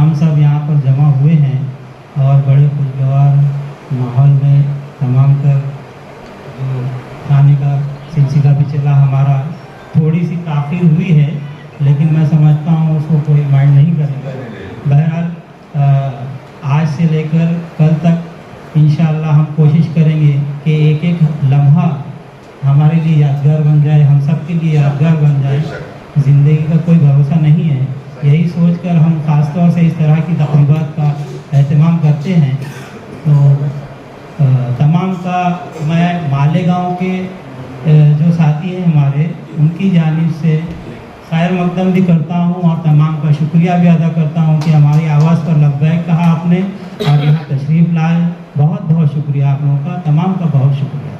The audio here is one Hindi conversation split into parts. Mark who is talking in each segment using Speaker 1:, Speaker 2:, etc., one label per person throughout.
Speaker 1: हम सब यहाँ पर जमा हुए हैं और बड़े खुशगवार माहौल में तमाम कर जो खाने का सिलसिला भी चला हमारा, थोड़ी सी ताख़ीर हुई है लेकिन मैं समझता हूँ उसको कोई माइंड नहीं करेगा। बहरहाल आज से लेकर कल तक इंशाअल्लाह हम कोशिश करेंगे कि एक एक लम्हा हमारे लिए यादगार बन जाए, हम सब के लिए यादगार बन जाए। ज़िंदगी का कोई भरोसा नहीं है, यही सोचकर हम ख़ास तौर से इस तरह की तक़रीबात का एहतमाम करते हैं। तो तमाम का मैं मालेगांव के जो साथी हैं हमारे, उनकी जानिब से खैर मकदम भी करता हूँ और तमाम का शुक्रिया भी अदा करता हूँ कि हमारी आवाज़ पर लब्बैक कहा आपने और यहाँ तशरीफ़ लाए। बहुत बहुत शुक्रिया आप लोगों का, तमाम का बहुत शुक्रिया।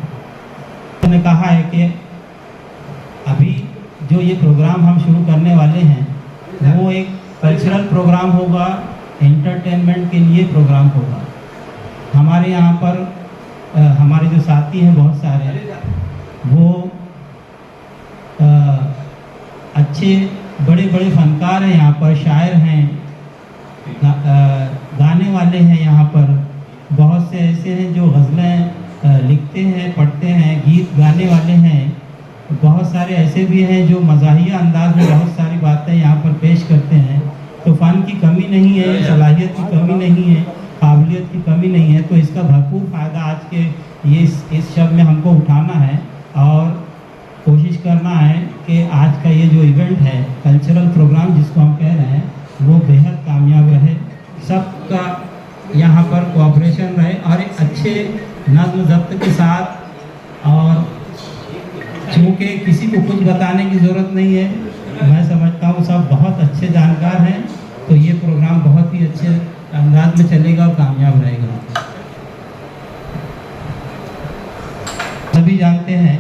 Speaker 1: मैंने कहा है कि अभी जो ये प्रोग्राम हम शुरू करने वाले हैं वो एक कल्चरल प्रोग्राम होगा, एंटरटेनमेंट के लिए प्रोग्राम होगा। हमारे यहाँ पर हमारे जो साथी हैं बहुत सारे, वो अच्छे बड़े बड़े फ़नकार हैं यहाँ पर, शायर हैं, गाने वाले हैं यहाँ पर, बहुत से ऐसे हैं जो गज़लें लिखते हैं, पढ़ते हैं, गीत गाने वाले हैं। बहुत सारे ऐसे भी हैं जो मज़ाहिया अंदाज में बहुत सारी बातें यहाँ पर पेश करते हैं। तो फ़न की कमी नहीं है, सलाहियत की कमी नहीं है, काबिलियत की कमी नहीं है। तो इसका भरपूर फ़ायदा आज के ये इस शब में हमको उठाना है और कोशिश करना है कि आज का ये जो इवेंट है, कल्चरल प्रोग्राम जिसको हम कह रहे हैं, वो बेहद कामयाब रहे। सबका यहाँ पर कोऑपरेशन रहे और एक अच्छे नज़्म ज़ब्त के साथ। और चूँकि किसी को कुछ बताने की ज़रूरत नहीं है, मैं समझता हूँ सब बहुत अच्छे जानकार हैं, तो ये प्रोग्राम बहुत ही अच्छे अंदाज में चलेगा और कामयाब रहेगा। सभी जानते हैं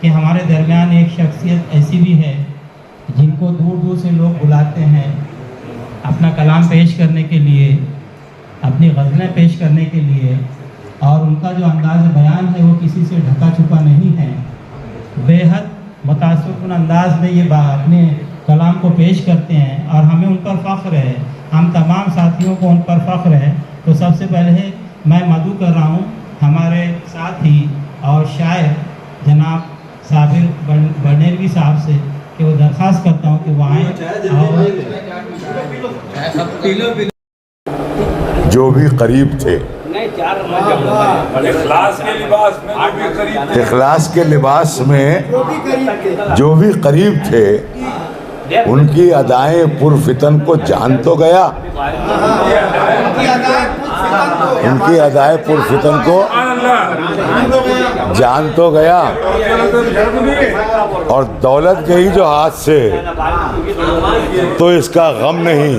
Speaker 1: कि हमारे दरमियान एक शख्सियत ऐसी भी है जिनको दूर दूर से लोग बुलाते हैं अपना कलाम पेश करने के लिए, अपनी गज़लें पेश करने के लिए, और उनका जो अंदाज़ बयान है वो किसी से ढका छुपा नहीं है। बेहद मुतासिर अंदाज में ये अपने कलाम को पेश करते हैं और हमें उन पर फ़ख्र है, हम तमाम साथियों को उन पर फ़ख्र है। तो सबसे पहले मैं मदू कर रहा हूँ हमारे साथी और शायर जनाब साबिर बनेरवी साहब से कि वो दरख्वास्त करता हूँ कि वो आएँ और
Speaker 2: जो भी करीब थे, इखलास के लिबास में जो भी करीब थे, उनकी अदाएं पुरफितन को जान तो गया, उनकी अदाएं पुरफितन को जान तो गया। और दौलत गई जो हाथ से तो इसका गम नहीं।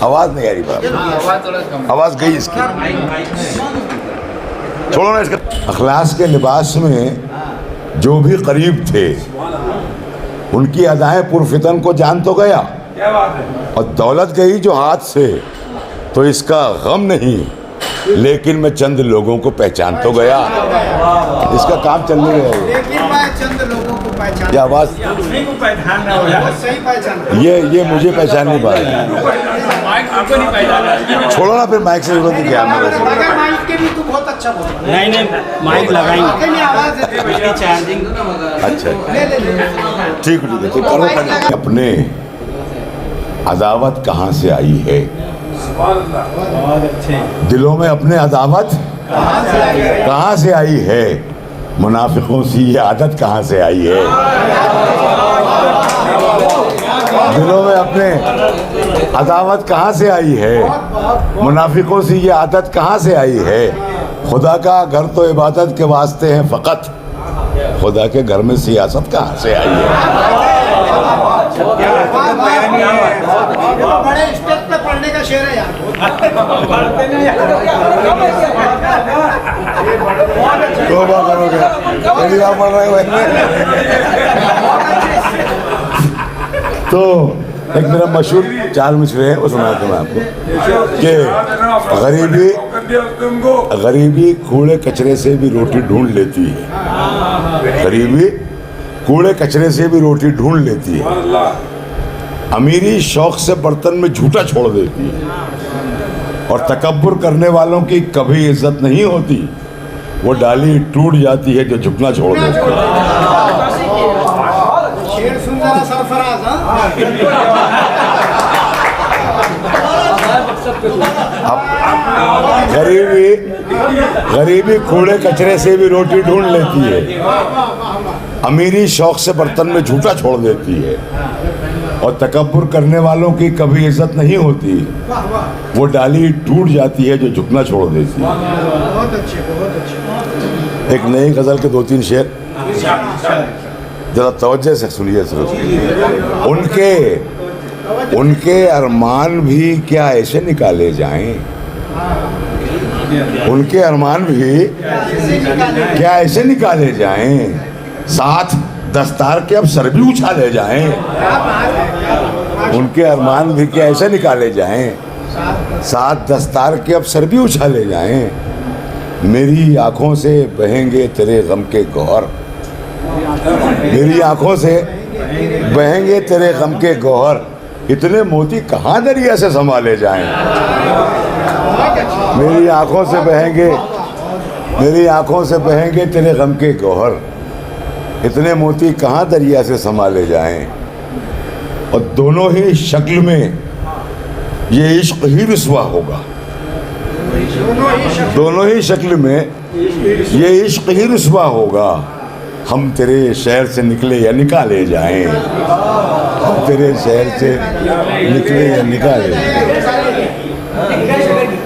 Speaker 2: आवाज़ नहीं आ रही बात, आवाज़ गई इसकी, छोड़ो ना इसका। अखलास के लिबास में जो भी करीब थे, उनकी अदाएं पुरफितन को जान तो गया, और दौलत गई जो हाथ से तो इसका गम नहीं, लेकिन मैं चंद लोगों को पहचान तो गया। इसका काम चल नहीं रहा है,
Speaker 3: लेकिन मैं चंद लोगों को पहचान,
Speaker 2: ये आवाज़ ये मुझे पहचान नहीं पा रही। छोड़ो ना, फिर माइक से जरूरत नहीं क्या
Speaker 3: अगर माइक के भी तो बहुत अच्छा बोल रहा है।
Speaker 1: नहीं माइक लगाएंगे,
Speaker 3: आवाज़ है
Speaker 1: चार्जिंग।
Speaker 2: अच्छा ठीक है, तो करो पहले। अपने अदावत कहाँ से आई है? दिलों में अपने अदावत कहाँ से आई है? मुनाफिकों से ये आदत कहाँ से आई है? दिलों में अपने अदावत कहाँ से आई है? मुनाफिकों से ये आदत कहाँ से आई है? खुदा का घर तो इबादत के वास्ते है फ़कत, खुदा के घर में सियासत कहाँ से आई है?
Speaker 3: बड़े स्टेज पे पढ़ने का शेर है यार।
Speaker 2: तौबा करोगे, पहली बार पढ़ रहे हो। तो एक मेरा मशहूर 4 मिसरे है, वो सुनाता हूँ आपको कि गरीबी कूड़े कचरे से भी रोटी ढूंढ लेती है। गरीबी कूड़े कचरे से भी रोटी ढूंढ लेती है। अमीरी शौक से बर्तन में झूठा छोड़ देती है और तकब्बुर करने वालों की कभी इज्जत नहीं होती। वो डाली टूट जाती है जो झुकना छोड़ देती है।
Speaker 3: शेर सुन जरा सरफराज।
Speaker 2: अब गरीबी कूड़े कचरे से भी रोटी ढूंढ लेती है। अमीरी शौक से बर्तन में झूठा छोड़ देती है और तकब्बुर करने वालों की कभी इज्जत नहीं होती। वो डाली टूट जाती है जो झुकना छोड़ देती है।
Speaker 3: बहुत अच्छे, बहुत अच्छे।
Speaker 2: एक नई गजल के 2-3 शेर जरा तवज्जो से सुनिए सर। उनके अरमान भी क्या ऐसे निकाले जाएं, उनके अरमान भी क्या ऐसे निकाले जाएं, साथ दस्तार के अब सर भी उछाले जाएं। उनके अरमान भी क्या ऐसे निकाले जाएं, साथ दस्तार के अब सर भी उछाले जाएं। मेरी आंखों से बहेंगे तेरे गम के गौहर, मेरी आंखों से बहेंगे तेरे गम के गौहर, इतने मोती कहाँ दरिया से संभाले जाएं। मेरी आंखों से बहेंगे तेरे गम के गौहर, इतने मोती कहाँ दरिया से संभाले जाएं। और दोनों ही शक्ल में ये इश्क ही रुसवा होगा, दोनों ही शक्ल में ये इश्क ही रुसवा होगा। हम तेरे शहर से निकले या निकाले जाएं, हम तेरे शहर से निकले या निकाले जाएं,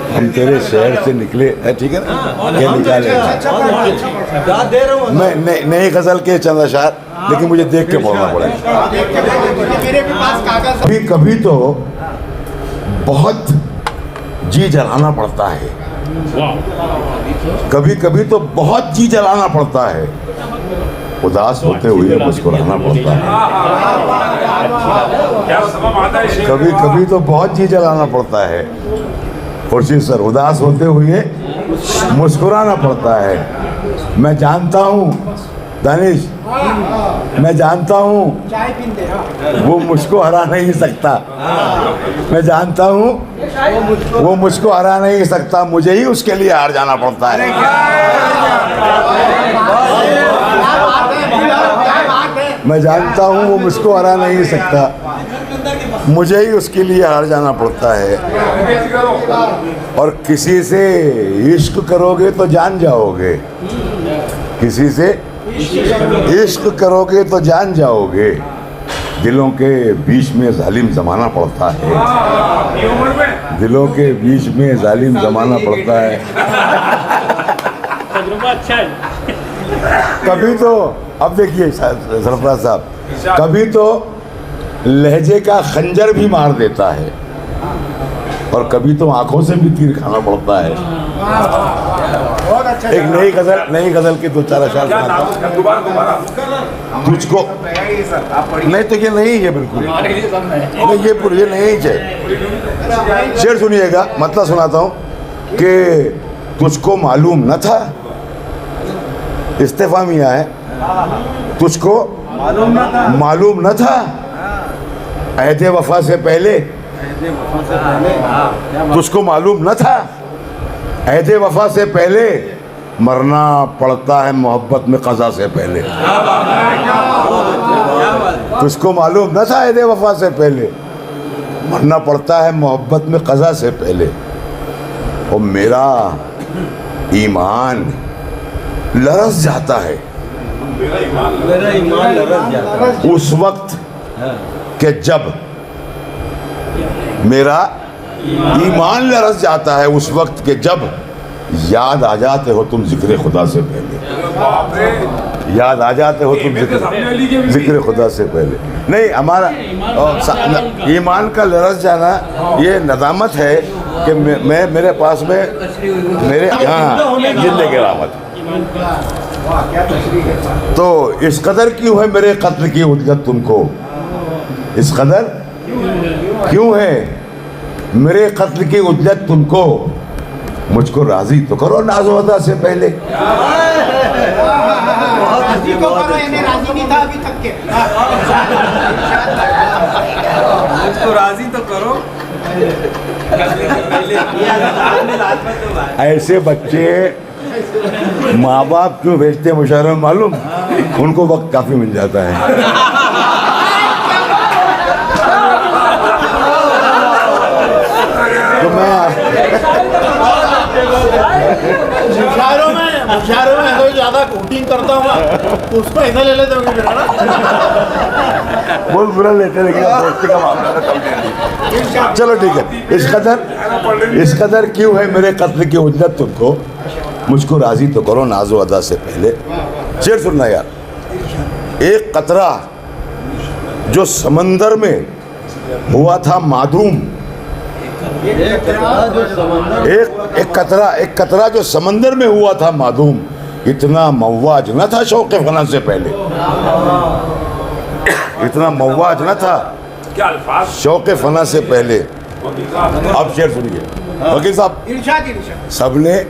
Speaker 2: हम तेरे शहर से निकले, ठीक है ना, या निकाले जाएं। मैं नई गजल के चंद अशार, लेकिन मुझे देख के पढ़ना पड़ेगा। कभी कभी तो बहुत जी जलाना पड़ता है, कभी कभी तो बहुत जी जलाना पड़ता है, उदास होते हुए मुस्कुराना पड़ता है। कभी कभी तो बहुत जी जलाना पड़ता है खुर्शीद सर, उदास होते हुए मुस्कुराना पड़ता है। मैं जानता हूँ दानिश, मैं जानता हूँ वो मुझको हरा नहीं सकता, मैं जानता हूँ वो मुझको हरा नहीं सकता, मुझे ही उसके लिए हार जाना पड़ता है। मैं जानता हूँ वो मुझको हरा नहीं सकता, मुझे ही उसके लिए हार जाना पड़ता है। और किसी से इश्क करोगे तो जान जाओगे, किसी से इश्क करोगे तो जान जाओगे, दिलों के बीच में जालिम जमाना पड़ता है, दिलों के बीच में जालिम जमाना पड़ता है। कभी तो अब देखिए सरफराज साहब, कभी तो लहजे का खंजर भी मार देता है और कभी तो आंखों से भी तीर खाना पड़ता है। एक नई गजल की 2-4 अशार तुझको नहीं, तो ये नहीं है बिल्कुल नहीं, ये नहीं है। शेर सुनिएगा, मतलब सुनाता हूँ कि तुझको मालूम न था, इस्तीफा मिया है, तुझको मालूम न था अहदे वफा से पहले, तुझको मालूम न था अहदे वफा से पहले, मरना पड़ता है मोहब्बत में क़ज़ा से पहले। तुझको मालूम न था अहदे वफा से पहले, मरना पड़ता है मोहब्बत में क़ज़ा से पहले। और मेरा ईमान लरस जाता है उस वक्त कि जब, मेरा ईमान लरस जाता है उस वक्त के जब याद आ जाते हो तुम जिक्र खुदा से पहले, याद आ जाते हो तुम जिक्र खुदा से पहले। नहीं, हमारा ईमान का लरस जाना ये नदामत है कि मैं मेरे पास में मेरे यहाँ जिंदगी रामत। तो इस कदर क्यों है मेरे कत्ल की उद्गत तुमको, इस कदर क्यों है मेरे कत्ल की उद्गत तुमको, मुझको राजी तो करो नाज़-ओ-अदा से पहले।
Speaker 3: राजी को करो, यानी राजी नहीं था अभी तक के।
Speaker 4: मुझको राजी तो करो।
Speaker 2: ऐसे बच्चे माँ बाप क्यों भेजते हैं मुशायरे में मालूम? उनको वक्त काफी मिल जाता है। तो मैं
Speaker 3: मुशायरों में तो ज्यादा कोटिंग करता हूँ, उसको ऐसा ले लेते होंगे फिर, है ना?
Speaker 2: बहुत बुरा लेते, लेकिन दोस्ती का मामला था, चलो ठीक है। इस कदर क्यों है मेरे कत्ल की उज्जत तुमको? मुझको राजी तो करो नाज़ो-अदा से पहले। शेर सुनना यार। एक कतरा जो समंदर में हुआ था मादूम, एक कतरा जो समंदर में हुआ था मादूम, इतना मौवाज न था शौक़ फना से पहले। इतना मौवाज न था शौक़ फना से पहले। अब शेर सुनिए वकील साहब। सबने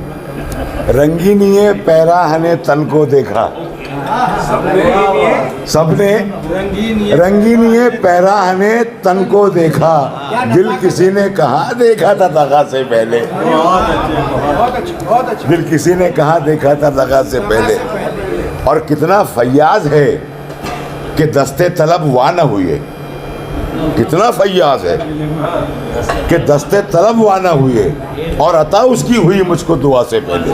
Speaker 2: रंगीनिए पैराहने तन को देखा, सबने रंगीनिए पैराहने तन को देखा, दिल किसी ने कहाँ देखा था दगा से पहले। दिल किसी ने कहाँ देखा था दगा से पहले। और कितना फैयाज है कि दस्ते तलब वा न हुए। कितना फैयाज है कि दस्ते तलब वा न हुए, और अता उसकी हुई मुझको दुआ से पहले।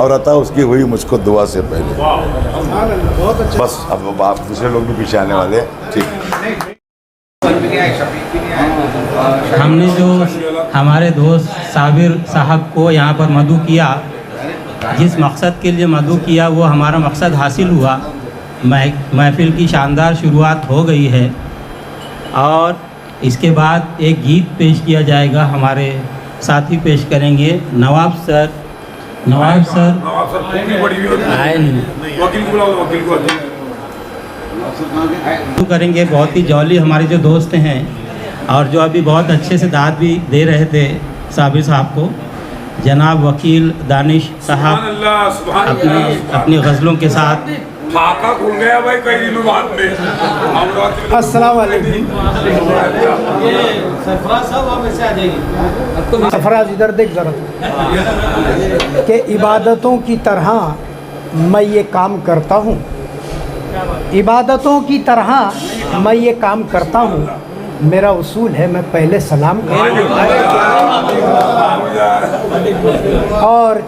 Speaker 2: और अता उसकी हुई मुझको दुआ से पहले। बस अब आप दूसरे लोग भी पीछे आने वाले हैं। ठीक।
Speaker 1: हमने जो हमारे दोस्त साबिर साहब को यहाँ पर मदऊ किया, जिस मकसद के लिए मदऊ किया वो हमारा मकसद हासिल हुआ। महफिल की शानदार शुरुआत हो गई है और इसके बाद एक गीत पेश किया जाएगा। हमारे साथी पेश करेंगे नवाब सर आए नहीं, करेंगे। बहुत ही जॉली हमारे जो दोस्त हैं और जो अभी बहुत अच्छे से दाद भी दे रहे थे साबिर साहब को, जनाब वकील दानिश साहब अपनी गज़लों के साथ।
Speaker 5: फाका खुल गया भाई कई दिनों बाद में।
Speaker 3: अस्सलाम वालेकुम। सरफराज इधर देख जरा कि इबादतों की तरह मैं ये काम करता हूँ, इबादतों की तरह मैं ये काम करता हूँ। मेरा उसूल है मैं पहले सलाम करूँ और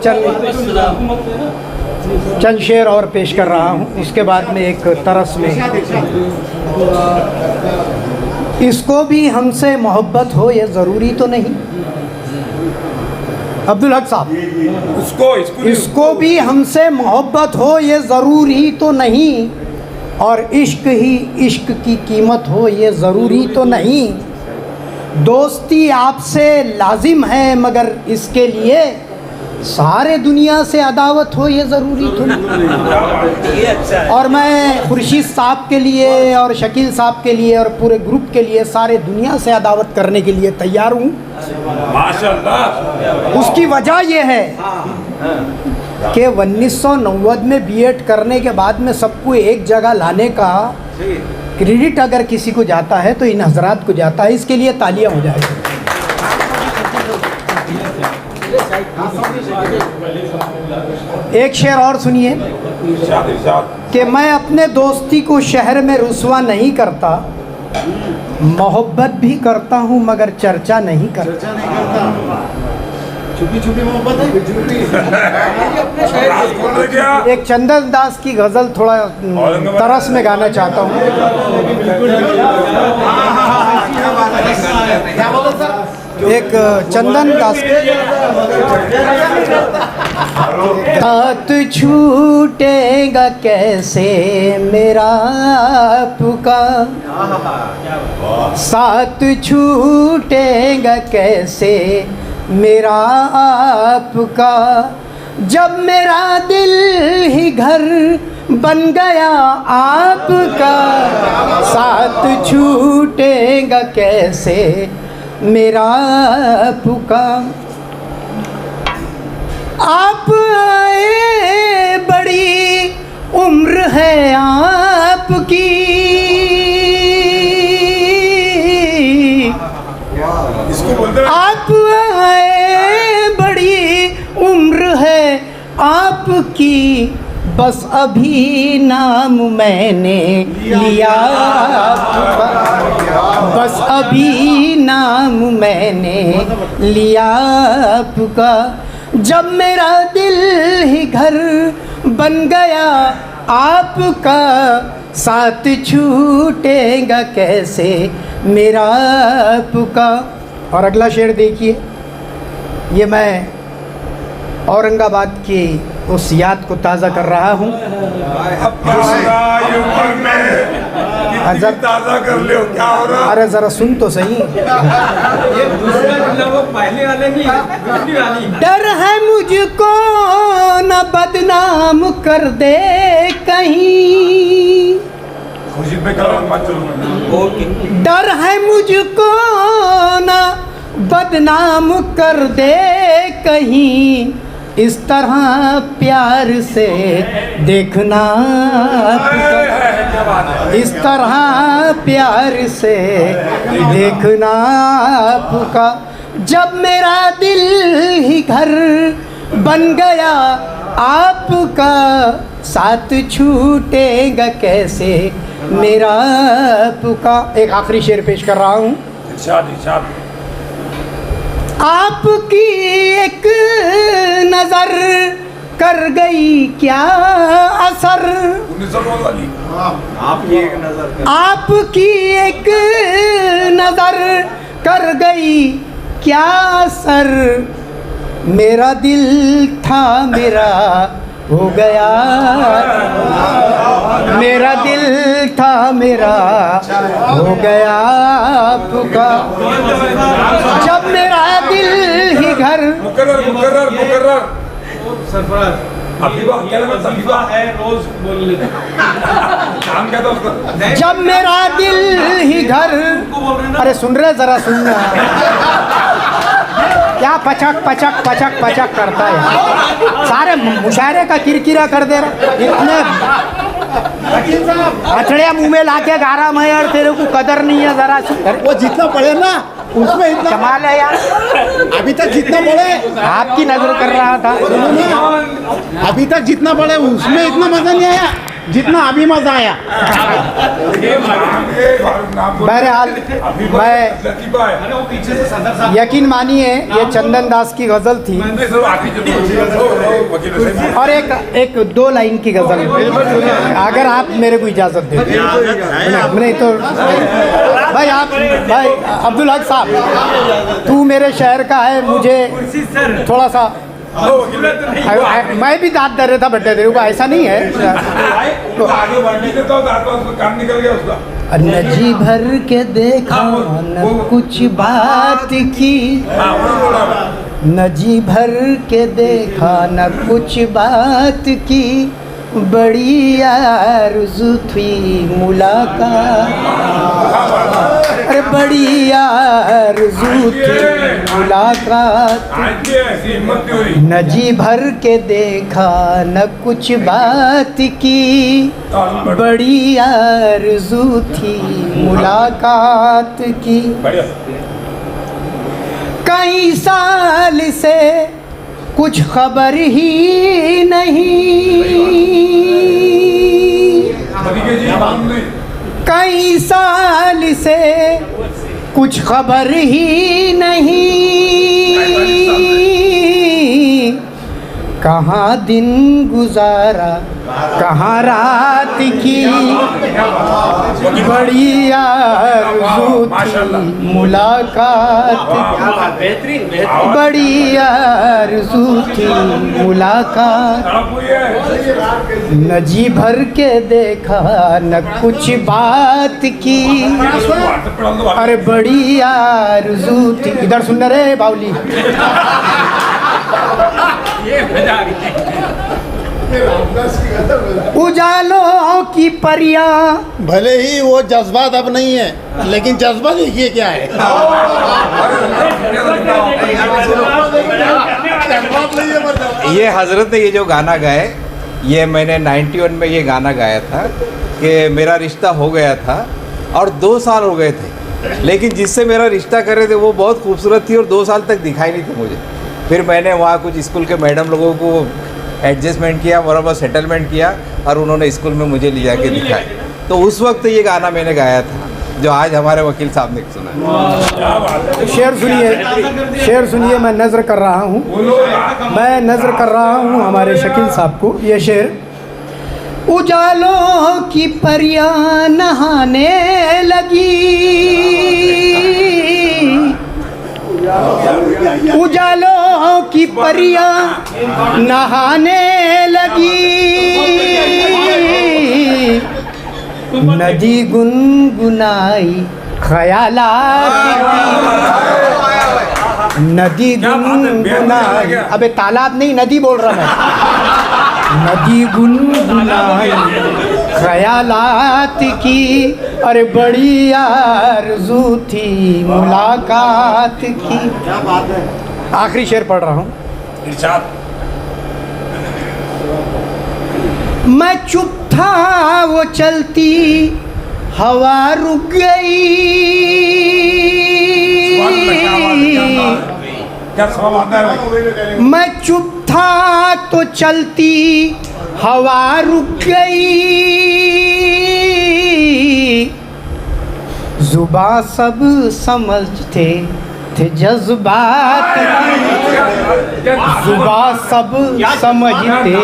Speaker 3: चंद शेर और पेश कर रहा हूँ। उसके बाद में एक तरस में, इसको भी हमसे मोहब्बत हो ये ज़रूरी तो नहीं। अब्दुल हक साहब, इसको भी हमसे मोहब्बत हो ये ज़रूरी तो नहीं, और इश्क ही इश्क की कीमत हो ये ज़रूरी तो नहीं। दोस्ती आपसे लाजिम है मगर इसके लिए सारे दुनिया से अदावत हो ये ज़रूरी तो नहीं। और मैं खुर्शीद साहब के लिए और शकील साहब के लिए और पूरे ग्रुप के लिए सारे दुनिया से अदावत करने के लिए तैयार हूँ। माशाअल्लाह। उसकी वजह ये है कि 1990 में बीएड करने के बाद में सबको एक जगह लाने का क्रेडिट अगर किसी को जाता है तो इन हजरात को जाता है। इसके लिए तालियां हो जाएगी। एक शेर और सुनिए कि मैं अपने दोस्ती को शहर में रुसवा नहीं करता, मोहब्बत भी करता हूँ मगर चर्चा नहीं करता। छुपी छुपी मोहब्बत है।
Speaker 5: क्या
Speaker 3: एक चंदन दास की गज़ल थोड़ा तरस में गाना चाहता हूँ। एक चंदन दास साथ छूटेगा कैसे मेरा आपका, साथ छूटेगा कैसे मेरा आपका, जब मेरा दिल ही घर बन गया आपका। साथ छूटेगा कैसे मेरा आपका, आप आए बड़ी उम्र है आपकी,
Speaker 5: इसको बोलते हैं
Speaker 3: आप आए बड़ी उम्र है आपकी, बस अभी नाम मैंने लिया आपका, बस अभी नाम मैंने लिया आपका। जब मेरा दिल ही घर बन गया आपका, साथ छूटेगा कैसे मेरा आपका। और अगला शेर देखिए, ये मैं औरंगाबाद की उस याद को ताज़ा कर रहा हूँ।
Speaker 5: अब क्या हो रहा है ये उम्र में, कितनी ताज़ा कर ले हो, क्या हो रहा है?
Speaker 3: अरे ज़रा सुन तो सही।
Speaker 4: ये दूसरे मतलब वो पहले वाले नहीं है, दूसरी वाली।
Speaker 3: डर है मुझको न बदनाम कर दे कहीं,
Speaker 5: खुशी पे करो मत चलो।
Speaker 3: डर है मुझको न बदनाम कर दे कहीं, इस तरह प्यार से देखना,
Speaker 5: क्या बात है?
Speaker 3: इस तरह प्यार से देखना आपका। जब मेरा दिल ही घर बन गया आपका, साथ छूटेगा कैसे मेरा आपका। एक आखिरी शेर पेश कर रहा हूँ।
Speaker 5: इरशाद
Speaker 3: आपकी एक नजर कर गई क्या असर,
Speaker 5: 1900 वाली
Speaker 4: आपकी एक नजर
Speaker 3: आपकी एक नजर कर गई क्या असर, मेरा दिल था मेरा हो गया, मेरा दिल था मेरा हो गया आपका। जब मेरा दिल ही घर
Speaker 5: मुकर्रर
Speaker 4: सरफराज
Speaker 5: अफीफा क्या लगा अफीफा
Speaker 4: है, रोज बोल लेते
Speaker 5: नाम क्या था उसका?
Speaker 3: जब मेरा दिल ही घर, अरे सुन रहे जरा सुनना, क्या पचक पचक पचक पचक करता है, सारे मुशायरे का किरकिरा कर दे रहा। इतने अचड़िया मुंह में लाके गा रहा मैं, यार तेरे को कदर नहीं है जरा सी।
Speaker 6: वो जितना पढ़े ना उसमें इतना,
Speaker 3: कमाल है यार,
Speaker 6: अभी तक जितना पढ़े,
Speaker 3: आपकी नजर कर रहा था।
Speaker 6: अभी तक जितना पढ़े उसमें इतना मजा नहीं आया जितना अभी मजा आया।
Speaker 3: बहरहाल मैं
Speaker 5: लतीफा है
Speaker 4: वो पीछे से सदर साहब
Speaker 3: यकीन मानिए ये चंदन दास की गज़ल थी,
Speaker 5: नहीं सर आखिरी जो
Speaker 3: और एक 2 लाइन की गज़ल, अगर आप मेरे को इजाज़त दे दें। नहीं तो भाई अब्दुल हक साहब, तू मेरे शहर का है, मुझे थोड़ा सा मैं भी दांत दे रहा था बड्डे तेरे को, ऐसा नहीं है।
Speaker 5: तो आगे बढ़ने देता हूँ तो उसका काम निकल गया उसका।
Speaker 3: न जी भर के देखा न कुछ बात की, न जी भर के देखा न कुछ बात की, बड़ी आरज़ू थी मुलाकात, अरे बड़ी आरज़ू थी मुलाकात, न जी भर के देखा न कुछ बात की, बड़ी आरज़ू थी मुलाकात की। कई साल से कुछ खबर ही नहीं, कई साल से कुछ खबर ही नहीं, कहाँ दिन गुजारा कहाँ रात की, बड़ी आरज़ू थी मुलाकात, बड़ी आरज़ू थी मुलाकात, न जी भर के देखा न कुछ बात की, अरे बड़ी आरज़ू थी। इधर सुन रे बाउली, उजालों की परियां,
Speaker 6: भले ही वो जज्बात अब नहीं है लेकिन जज्बा देखिए क्या है।
Speaker 7: ये हजरत ने ये जो गाना गाए, ये मैंने 91 में ये गाना गाया था कि मेरा रिश्ता हो गया था और 2 साल हो गए थे, लेकिन जिससे मेरा रिश्ता कर रहे थे वो बहुत खूबसूरत थी और 2 साल तक दिखाई नहीं थी मुझे। फिर मैंने वहाँ कुछ स्कूल के मैडम लोगों को एडजस्टमेंट किया, बराबर सेटलमेंट किया और उन्होंने स्कूल में मुझे ले जाके दिखाया। तो उस वक्त ये गाना मैंने गाया था जो आज हमारे वकील साहब ने सुना।
Speaker 3: शेर सुनिए, मैं नज़र कर रहा हूँ, हमारे शकील साहब को ये शेर। उजालों की परियां नहाने लगी, उजालों की परियां नहाने लगी, नदी गुनगुनाई ख्यालात की, नदी गुनगुनाई, अबे तालाब नहीं नदी बोल रहा मैं, नदी गुनगुनाई ख्यालात की, अरे बड़ी आरज़ू थी मुलाकात की। क्या बात है। आखिरी शेर पढ़ रहा हूँ। मैं चुप था वो चलती हवा रुक गई, मैं चुप था तो चलती हवा रुक गई, जुबां सब समझते थे जज्बात, जुबां सब समझते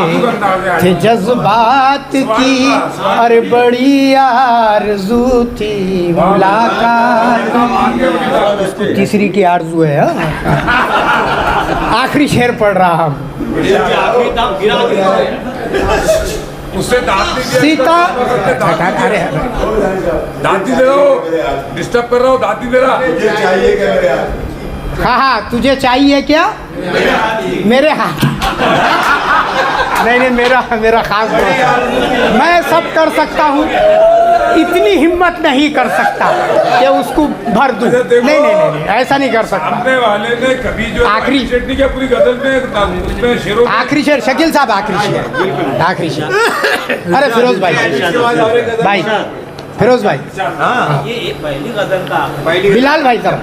Speaker 3: थे जज्बात की, अरे बड़ी आरज़ू थी मुलाकात। उसको तीसरी की आरज़ू है। आखिरी शेर पढ़ रहा हूँ।
Speaker 5: उससे दांत
Speaker 3: सीता,
Speaker 5: अरे दांती दे रहा हूँ, डिस्टर्ब कर रहा हूँ, दांती दे रहा।
Speaker 3: हाँ, तुझे चाहिए क्या? मेरे हाथ। नहीं, मेरा खास दोस्त। मैं सब कर सकता हूँ, इतनी हिम्मत नहीं कर सकता कि उसको भर दूँ। नहीं, ऐसा नहीं कर सकता।
Speaker 5: सामने वाले ने कभी जो
Speaker 3: आखिरी
Speaker 5: पूरी गजल में शेरों,
Speaker 3: आखिरी शेर शकील साहब, आखिरी शेर। अरे फिरोज भाई, फिरोज भाई,
Speaker 1: ये पहली गजल का
Speaker 3: बिलाल भाई साहब,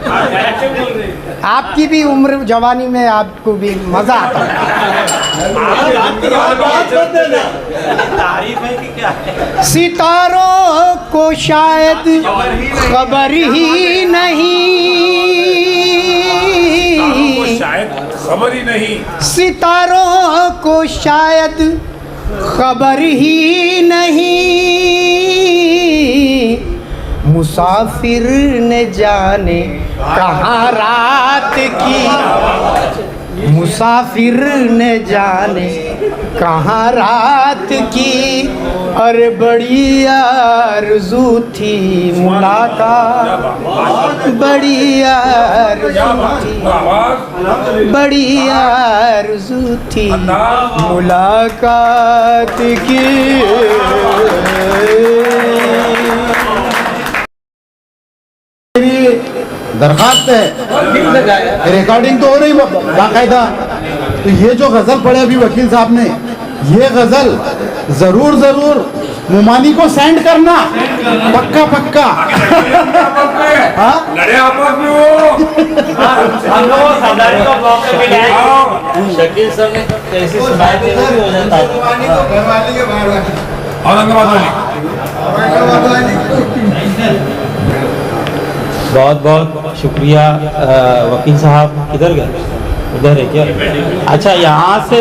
Speaker 3: आपकी भी उम्र जवानी में आपको भी मजा आता है।
Speaker 1: तारीफ है कि क्या है?
Speaker 3: सितारों को शायद खबर ही नहीं,
Speaker 5: शायद खबर ही नहीं,
Speaker 3: सितारों को शायद खबर ही नहीं, मुसाफिर ने जाने कहाँ रात की, मुसाफिर ने जाने कहाँ रात की, अरे बड़ी आरज़ू थी मुलाकात, बड़ी आरज़ू थी, बड़ी आरज़ू थी मुलाकात की।
Speaker 6: दरखास्त है, रिकॉर्डिंग तो हो रही बाकायदा। तो ये जो गजल पढ़े अभी वकील साहब ने, ये गजल जरूर मुमानी को सेंड करना, पक्का। हाँ,
Speaker 5: लड़े आपस में वो
Speaker 1: हम लोग सरदारी को ब्लॉक में मिले, शकील सर ने कैसी सुनाई थी वो भी हो जाता है।
Speaker 8: बहुत बहुत शुक्रिया। वकील साहब किधर गए? उधर है क्या? अच्छा, यहाँ से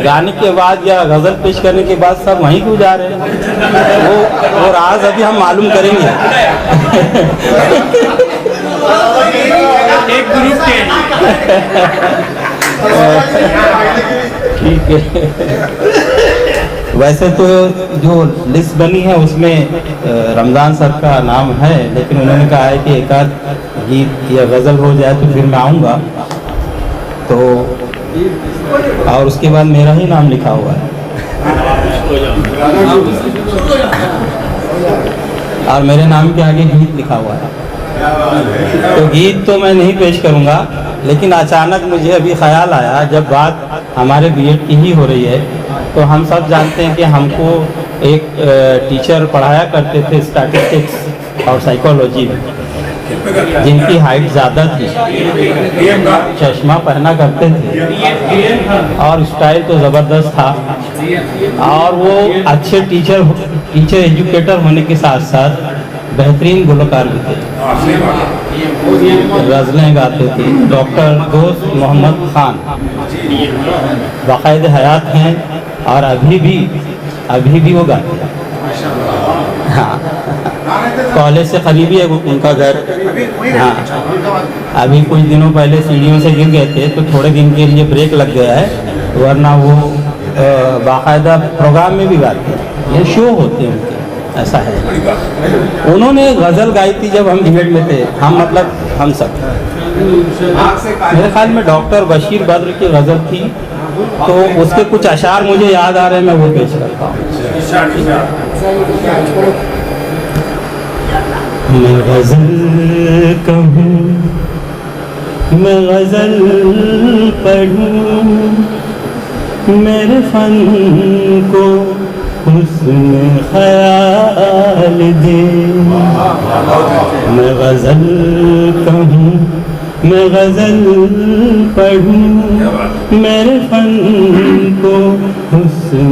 Speaker 8: गाने के बाद या गज़ल पेश करने के बाद सब वहीं क्यों जा रहे हैं? वो राज अभी हम मालूम करेंगे।
Speaker 4: एक ग्रुप के
Speaker 8: ठीक है। वैसे तो जो लिस्ट बनी है उसमें रमज़ान सर का नाम है, लेकिन उन्होंने कहा है कि एक आध गीत या गज़ल हो जाए तो फिर मैं आऊँगा। तो और उसके बाद मेरा ही नाम लिखा हुआ है और मेरे नाम के आगे गीत लिखा हुआ है। तो गीत तो मैं नहीं पेश करूँगा, लेकिन अचानक मुझे अभी ख्याल आया, जब बात हमारे बीएड की ही हो रही है, तो हम सब जानते हैं कि हमको एक टीचर पढ़ाया करते थे स्टैटिस्टिक्स और साइकोलॉजी में, जिनकी हाइट ज़्यादा थी, चश्मा पहना करते थे और स्टाइल तो ज़बरदस्त था, और वो अच्छे टीचर एजुकेटर होने के साथ साथ बेहतरीन गुलकार भी थे, गज़लें गाते थे। डॉक्टर दोस्त मोहम्मद खान बाकायदे हयात हैं और अभी भी वो गाते हैं। हाँ, कॉलेज से करीबी है उनका घर। हाँ, अभी कुछ दिनों पहले सीढ़ियों से गिर गए थे, तो थोड़े दिन के लिए ब्रेक लग गया है, वरना वो बाकायदा प्रोग्राम में भी गाते हैं, ये शो होते हैं उनके, ऐसा है। उन्होंने गज़ल गाई थी जब हम बीएड में थे, हम सब मेरे ख्याल में डॉक्टर बशीर बद्र की गज़ल थी, तो उसके कुछ अशार मुझे याद आ रहे हैं, मैं वो पेश करता हूँ। मैं गज़ल कहूँ, मैं गज़ल पढ़ूँ, मेरे फन को हुस्न ख्याल दे। मैं गज़ल कहूँ, मैं गज़ल पढ़ूँ, मेरे फन को हुस्न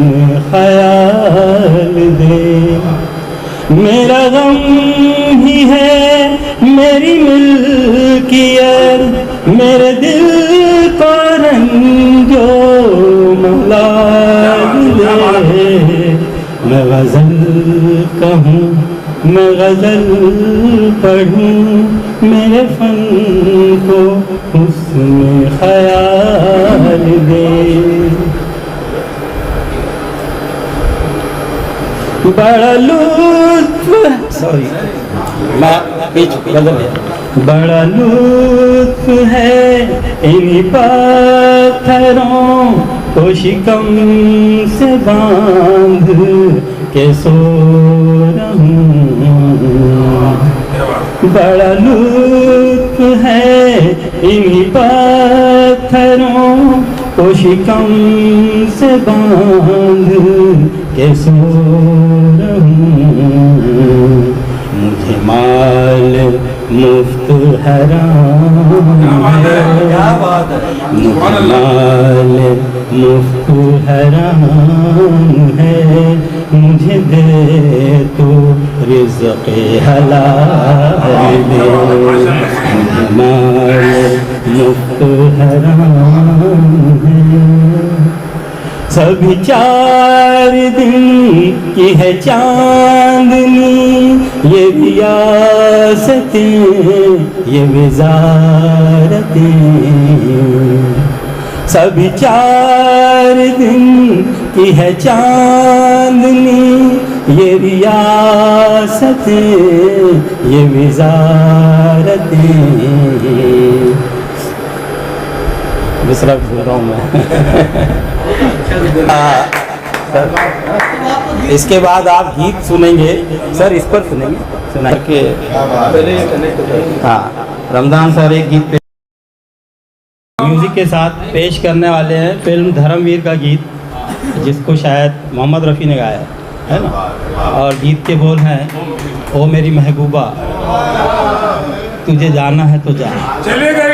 Speaker 8: ख्याल दे। मेरा गम ही है मेरी मिल्कियत, मेरे दिल को रंजो मलाल दे। मैं गज़ल कहूँ, मैं गज़ल पढ़ूँ, मेरे फन को हुस्न ख्याल दे। बड़ा लुत्फ, सॉरी मैं बीच गज़ल है। बड़ा लुत्फ है इन पत्थरों को शिकम से बांध के सो रहूं। बड़ा लुत्फ है इन पत्थरों को शिकम से बांध के सो रहूं। मुझे माल मुफ्त हराम है, मुझे माल मुफ्त हराम है, मुझे दे तो रिज़्क़ हलाल दे। मुझे माल मुफ्त हराम है। सभी 4 दिन की है चांदनी, ये रियासतें, ये वज़ारतें। सभी 4 दिन की है चांदनी, ये रियासतें, ये वज़ारतें। दूसरा बोल रहा हूँ मैं। सर, इसके बाद आप गीत सुनेंगे सर, इस पर सुनेंगे सुना के। हाँ, रमजान सर एक गीत म्यूजिक के साथ पेश करने वाले हैं, फिल्म धर्मवीर का गीत, जिसको शायद मोहम्मद रफ़ी ने गाया है ना, और गीत के बोल हैं, ओ मेरी महबूबा तुझे जाना है तो जा।
Speaker 5: चले गई।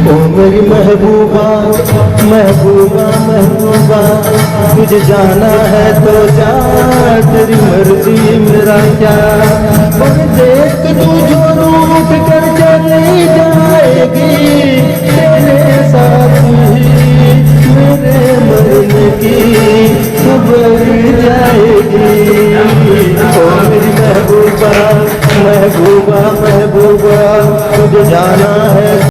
Speaker 9: ओ मेरी महबूबा महबूबा महबूबा तुझे जाना है तो जा, तेरी मर्जी मेरा क्या। पर देख तू जो रूठ कर चली जाएगी, तेरे साथ ही मेरे मरने की खबर जाएगी। ओ मेरी महबूबा महबूबा महबूबा तुझे जाना है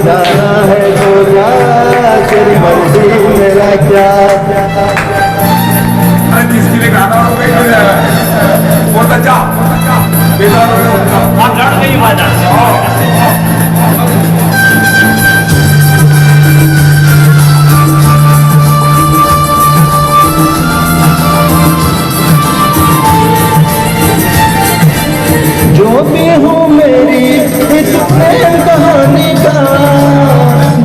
Speaker 9: जाना है तो जा, तेरी मर्जी मेरा क्या।
Speaker 5: जिसके लिए गाना हो गया बोलता जा बेदार आप लड़ गई
Speaker 9: जो भी हूँ मेरी इस प्रेम कहानी का,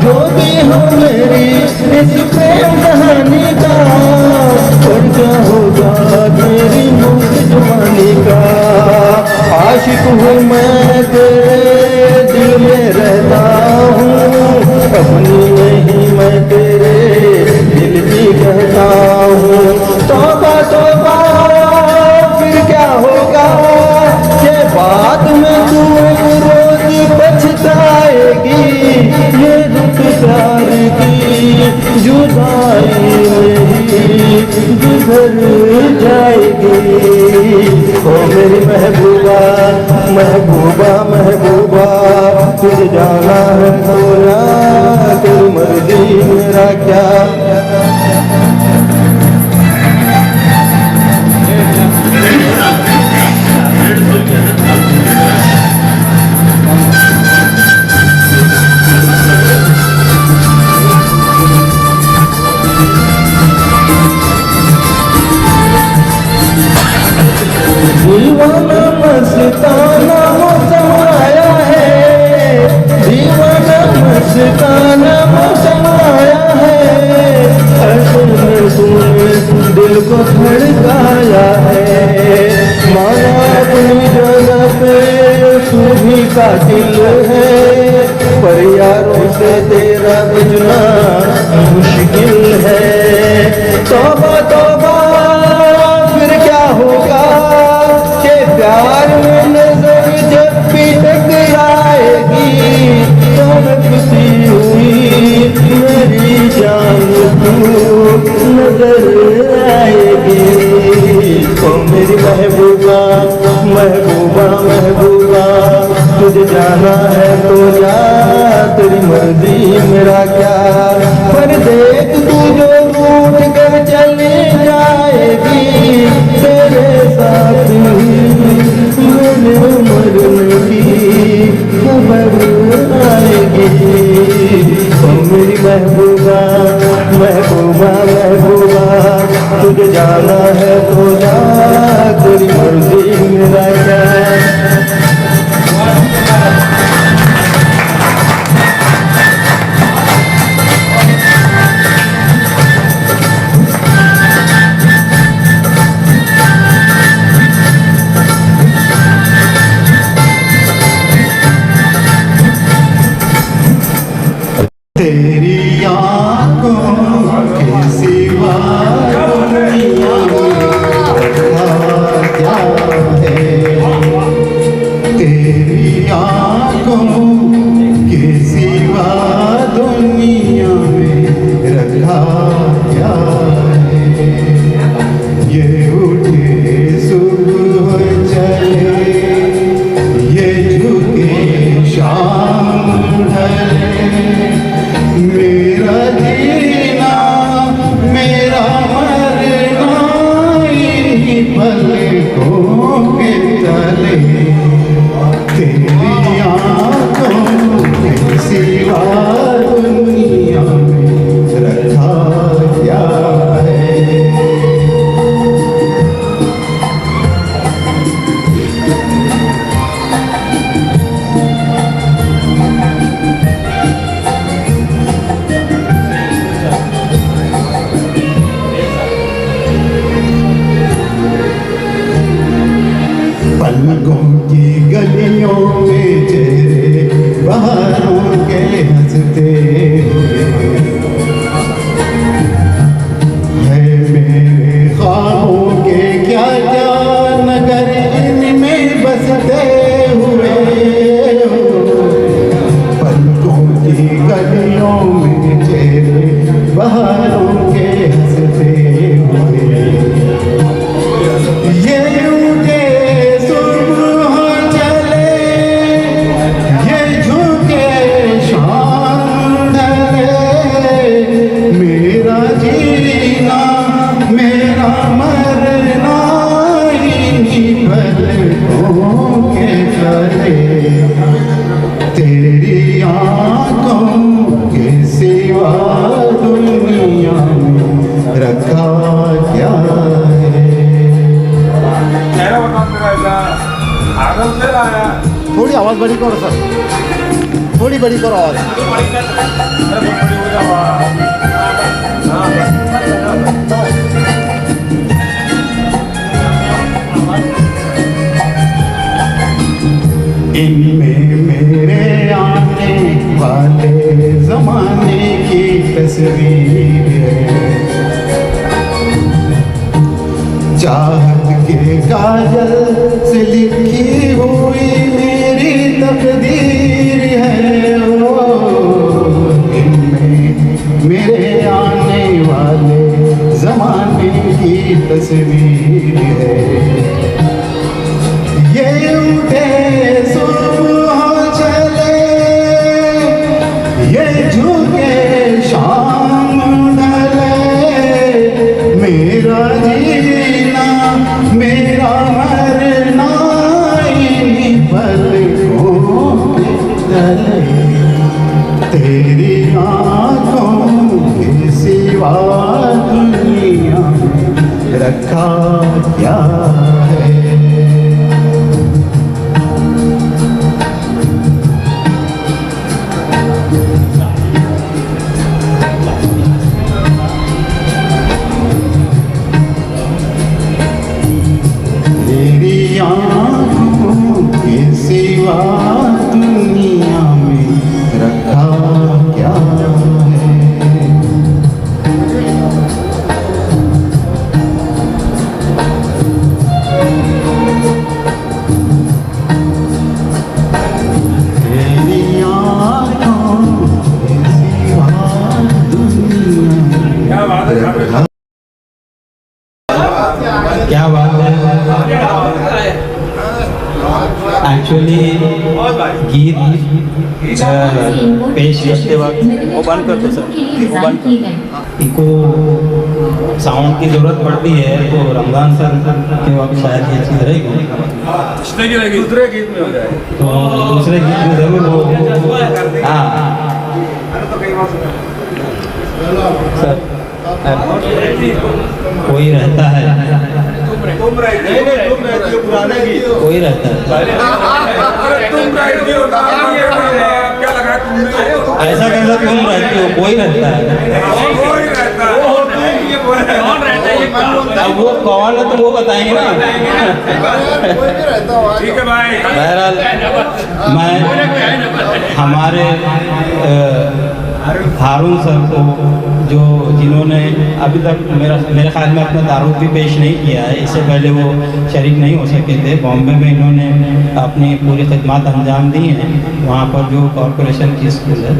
Speaker 9: जो भी हूँ मेरी इस प्रेम कहानी का, और क्या होगा मेरी मुख जवानी का। आशिक हूँ मैं तेरे दिल में रहता हूँ, अपनी नहीं मैं तेरे दिल की कहता हूँ। तौबा तौबा फिर क्या होगा के बाद में तू रोज पछताएगी, ये रुत प्यार की जुदाई मेरी गुजर जाएगी। ओ मेरी महबूबा महबूबा महबूबा, तुझे जाना है तो जा, तेरी मर्जी मेरा क्या। दीवाना मस्ताना मौसम आया है, दीवाना मस्ताना मौसम आया है, असल में तूने दिल को धड़काया है। माना अपनी जगह पे तू भी कातिल है, पर यारों से तेरा बचना मुश्किल है। तौबा तौबा फिर क्या होगा के प्यार में नजर जब भी टकराएगी, तड़पती हुई मेरी जान तू नजर आएगी। ओ मेरी महबूबा महबूबा महबूबा, तुझे जाना है तो जा, तेरी मर्जी मेरा क्या। पर देख तू जो रूठ कर चली जाएगी, तेरे साथ मेरे मरने की खबर आएगी। ओ मेरी महबूबा महबूबा महबूबा, तुझे जाना है तो जा, तेरी मर्जी मेरा क्या।
Speaker 6: तेरी आँखों के सिवा दुनिया में क्या है। तेरी आँखों के सिवा दुनिया में रखा क्या है। ये उठे सुबह चले, ये झुके शाम ढले, मेरा जीना मेरा मरना इन्हीं पलकों के तले। तेरी आँखों के सिवा दुनिया में रखा क्या है। पलकों की गलियों में चेहरे बहारों के हंसते है, मेरे ख्वाबों के क्या क्या नगर इनमें बसते हुए। पलकों की गलियों में चेहरे बहारों के हंसते हुए, ये उठे सुबह चले, ये झुके
Speaker 5: आनंद ले रहा है।
Speaker 6: थोड़ी आवाज़ बड़ी करो सर, थोड़ी बड़ी करो आवाज़। इनमें मेरे आने वाले जमाने की तस्वीर है, चाहत के काजल से लिखी हुई मेरी तकदीर है। ओ, इनमें मेरे आने वाले जमाने की तस्वीर है। ये उठे सुबह चले, ये झुके शाम ढले, मेरा जीना मेरा मरना इन्हीं पलकों के तले, तेरी आँखों के सिवा दुनिया में रखा क्या है। तेरी आँखों के सिवा दुनिया में रखा क्या है। तेरी आँखों के सिवा दुनिया में
Speaker 5: क्या बात है
Speaker 6: रखा।
Speaker 8: क्या बात है। एक्चुअली गीत पेश करते वक्त वो बंद कर दो सर, वो बंद कर दो। इनको साउंड की ज़रूरत पड़ती है तो रमज़ान सर के वक्त शायद ये चीज़ रहेगी,
Speaker 5: दूसरे गीत में हो जाए
Speaker 8: तो दूसरे गीत में ज़रूर हो। हाँ सर, कोई रहता है, कोई रहता है,
Speaker 5: क्या लगा तुमने?
Speaker 8: ऐसा कैसा तुम रहती हो, कोई रहता है।
Speaker 5: कोई रहता है।
Speaker 4: कौन रहता है ये?
Speaker 8: अब वो कौन है तो वो बताएंगे ना।
Speaker 5: ठीक है भाई।
Speaker 8: बहरहाल मैं हमारे हारून सर को जो जिन्होंने अभी तक मेरे ख्याल में अपना तारुफ भी पेश नहीं किया है, इससे पहले वो शरीक नहीं हो सके थे। बॉम्बे में इन्होंने अपनी पूरी खिदमत अंजाम दी हैं वहाँ पर जो कॉरपोरेशन की स्कूल है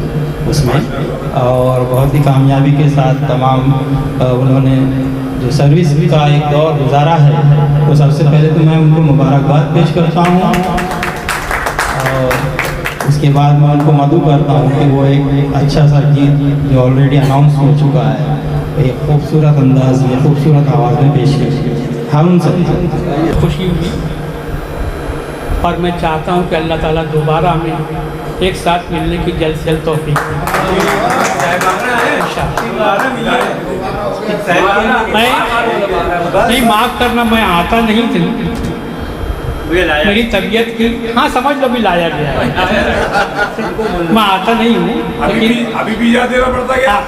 Speaker 8: उसमें, और बहुत ही कामयाबी के साथ तमाम उन्होंने जो सर्विस का एक दौर गुजारा है, तो सबसे पहले तो मैं उनको मुबारकबाद पेश करता हूँ और उसके बाद मैं उनको मदू करता हूँ कि वो एक अच्छा सा गीत जो ऑलरेडी अनाउंस हो चुका है एक खूबसूरत अंदाज में, खूबसूरत आवाज़ में पेश करें। हम सब
Speaker 10: खुशी हुई और मैं चाहता हूँ कि अल्लाह ताला दोबारा हमें एक साथ मिलने की जल्द से जल्द तौफीक मैं नहीं माफ़ करना, मैं आता नहीं थी, मेरी तबीयत की, हाँ समझ लो भी लाया गया है। मैं आता नहीं हूँ लेकिन
Speaker 5: अभी भी इजाज़त देना पड़ता है क्या?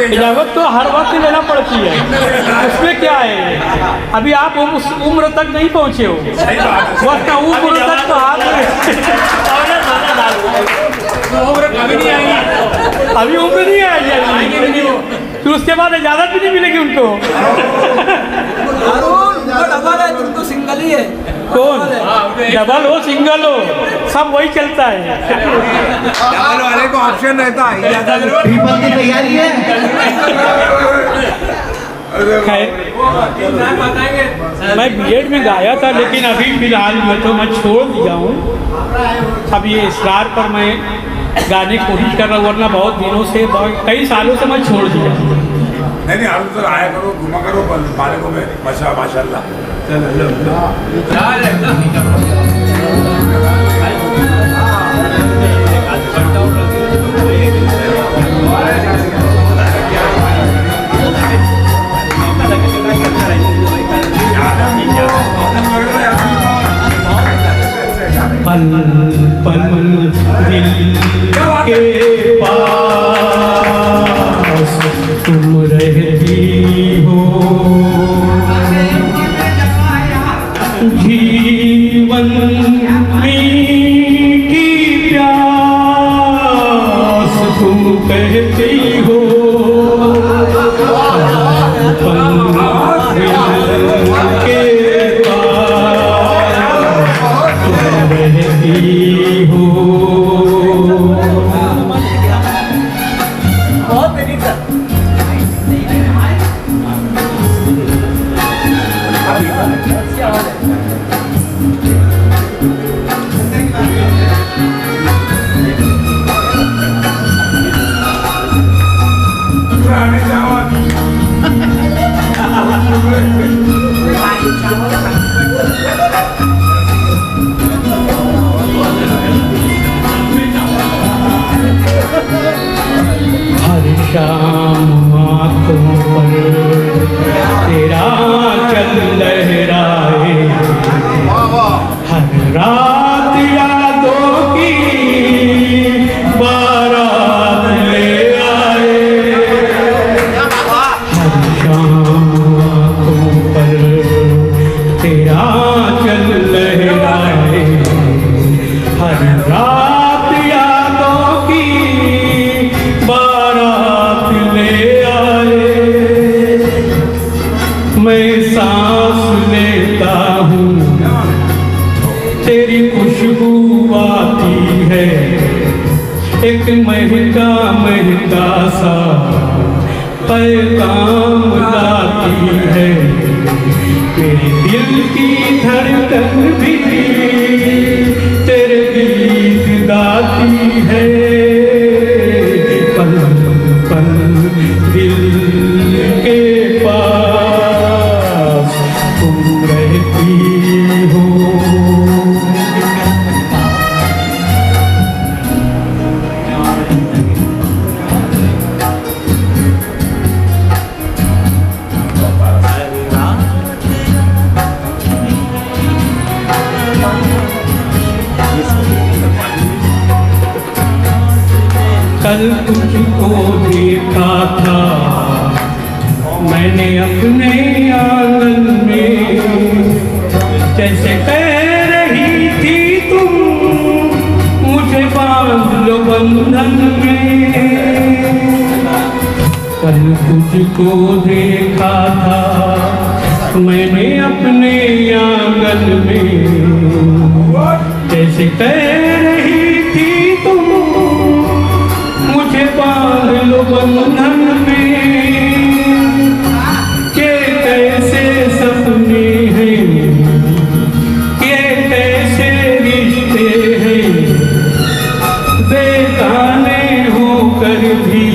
Speaker 10: इजाज़त तो हर वक्त लेना पड़ती है, उसमें क्या है। अभी आप उस उम्र तक नहीं पहुँचे हो, वक्त उम्र तक तो आप
Speaker 4: अभी नहीं आएगी,
Speaker 10: अभी उम्र नहीं आएगी, फिर उसके बाद इजाज़त भी नहीं मिलेगी उनको।
Speaker 4: डबल है, तुम तो सिंगल ही है।
Speaker 10: कौन डबल हो सिंगल हो सब वही चलता है।
Speaker 5: डबल वाले को ऑप्शन रहता है,
Speaker 6: ट्रिपल की तैयारी है।
Speaker 10: मैं बीएड में गाया था लेकिन अभी फिलहाल मैं छोड़ दिया हूँ। अब ये इसरार पर मैं गाने की कोशिश कर रहा हूँ, वरना बहुत दिनों से कई सालों से मैं छोड़ दिया।
Speaker 5: नहीं हारून सर आया करो, घुमा करो मालिकों में, माशाल्लाह।
Speaker 10: पल पल दिल के पास तुम रहती हो, जीवन की प्यास तुम कहती हो, पल के पास तुम रहती हो। हर शाम आँखों पर तेरा चल लहराए, हर रात यादों की बारात ले आए, हर शाम आँखों पर तेरा चल लहराए, हर रात यादों की बारात ले आए। मैं सांस लेता हूँ तेरी खुशबू आती है, एक महका महका सा पैगाम लाती है, मेरे दिल की धड़कन भी तेरे गीत गाती है, पल पल दिल के पास तुम रहती हो। कल तुझको देखा था मैंने अपने आंगन में, जैसे कह रही थी तुम मुझे बांध लो बंधन में। कल तुझको देखा था मैंने अपने आंगन में, जैसे कह रही थी तुम मुझे बांध लो बंधन में। ये कैसे सपने हैं, ये कैसे रिश्ते हैं, बेगाने होकर भी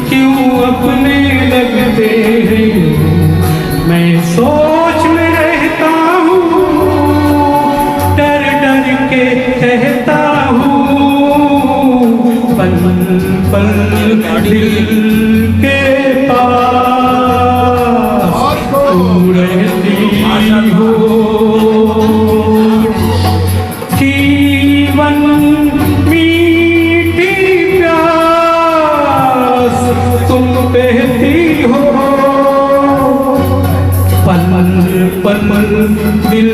Speaker 10: क्यों अपने लगते हैं। मैं सोच में रहता हूँ, डर डर के कहता हूँ, पल पल दिल के पास तुम रहती हो, जीवन मीठी प्यास तुम कहती हो, पल पल दिल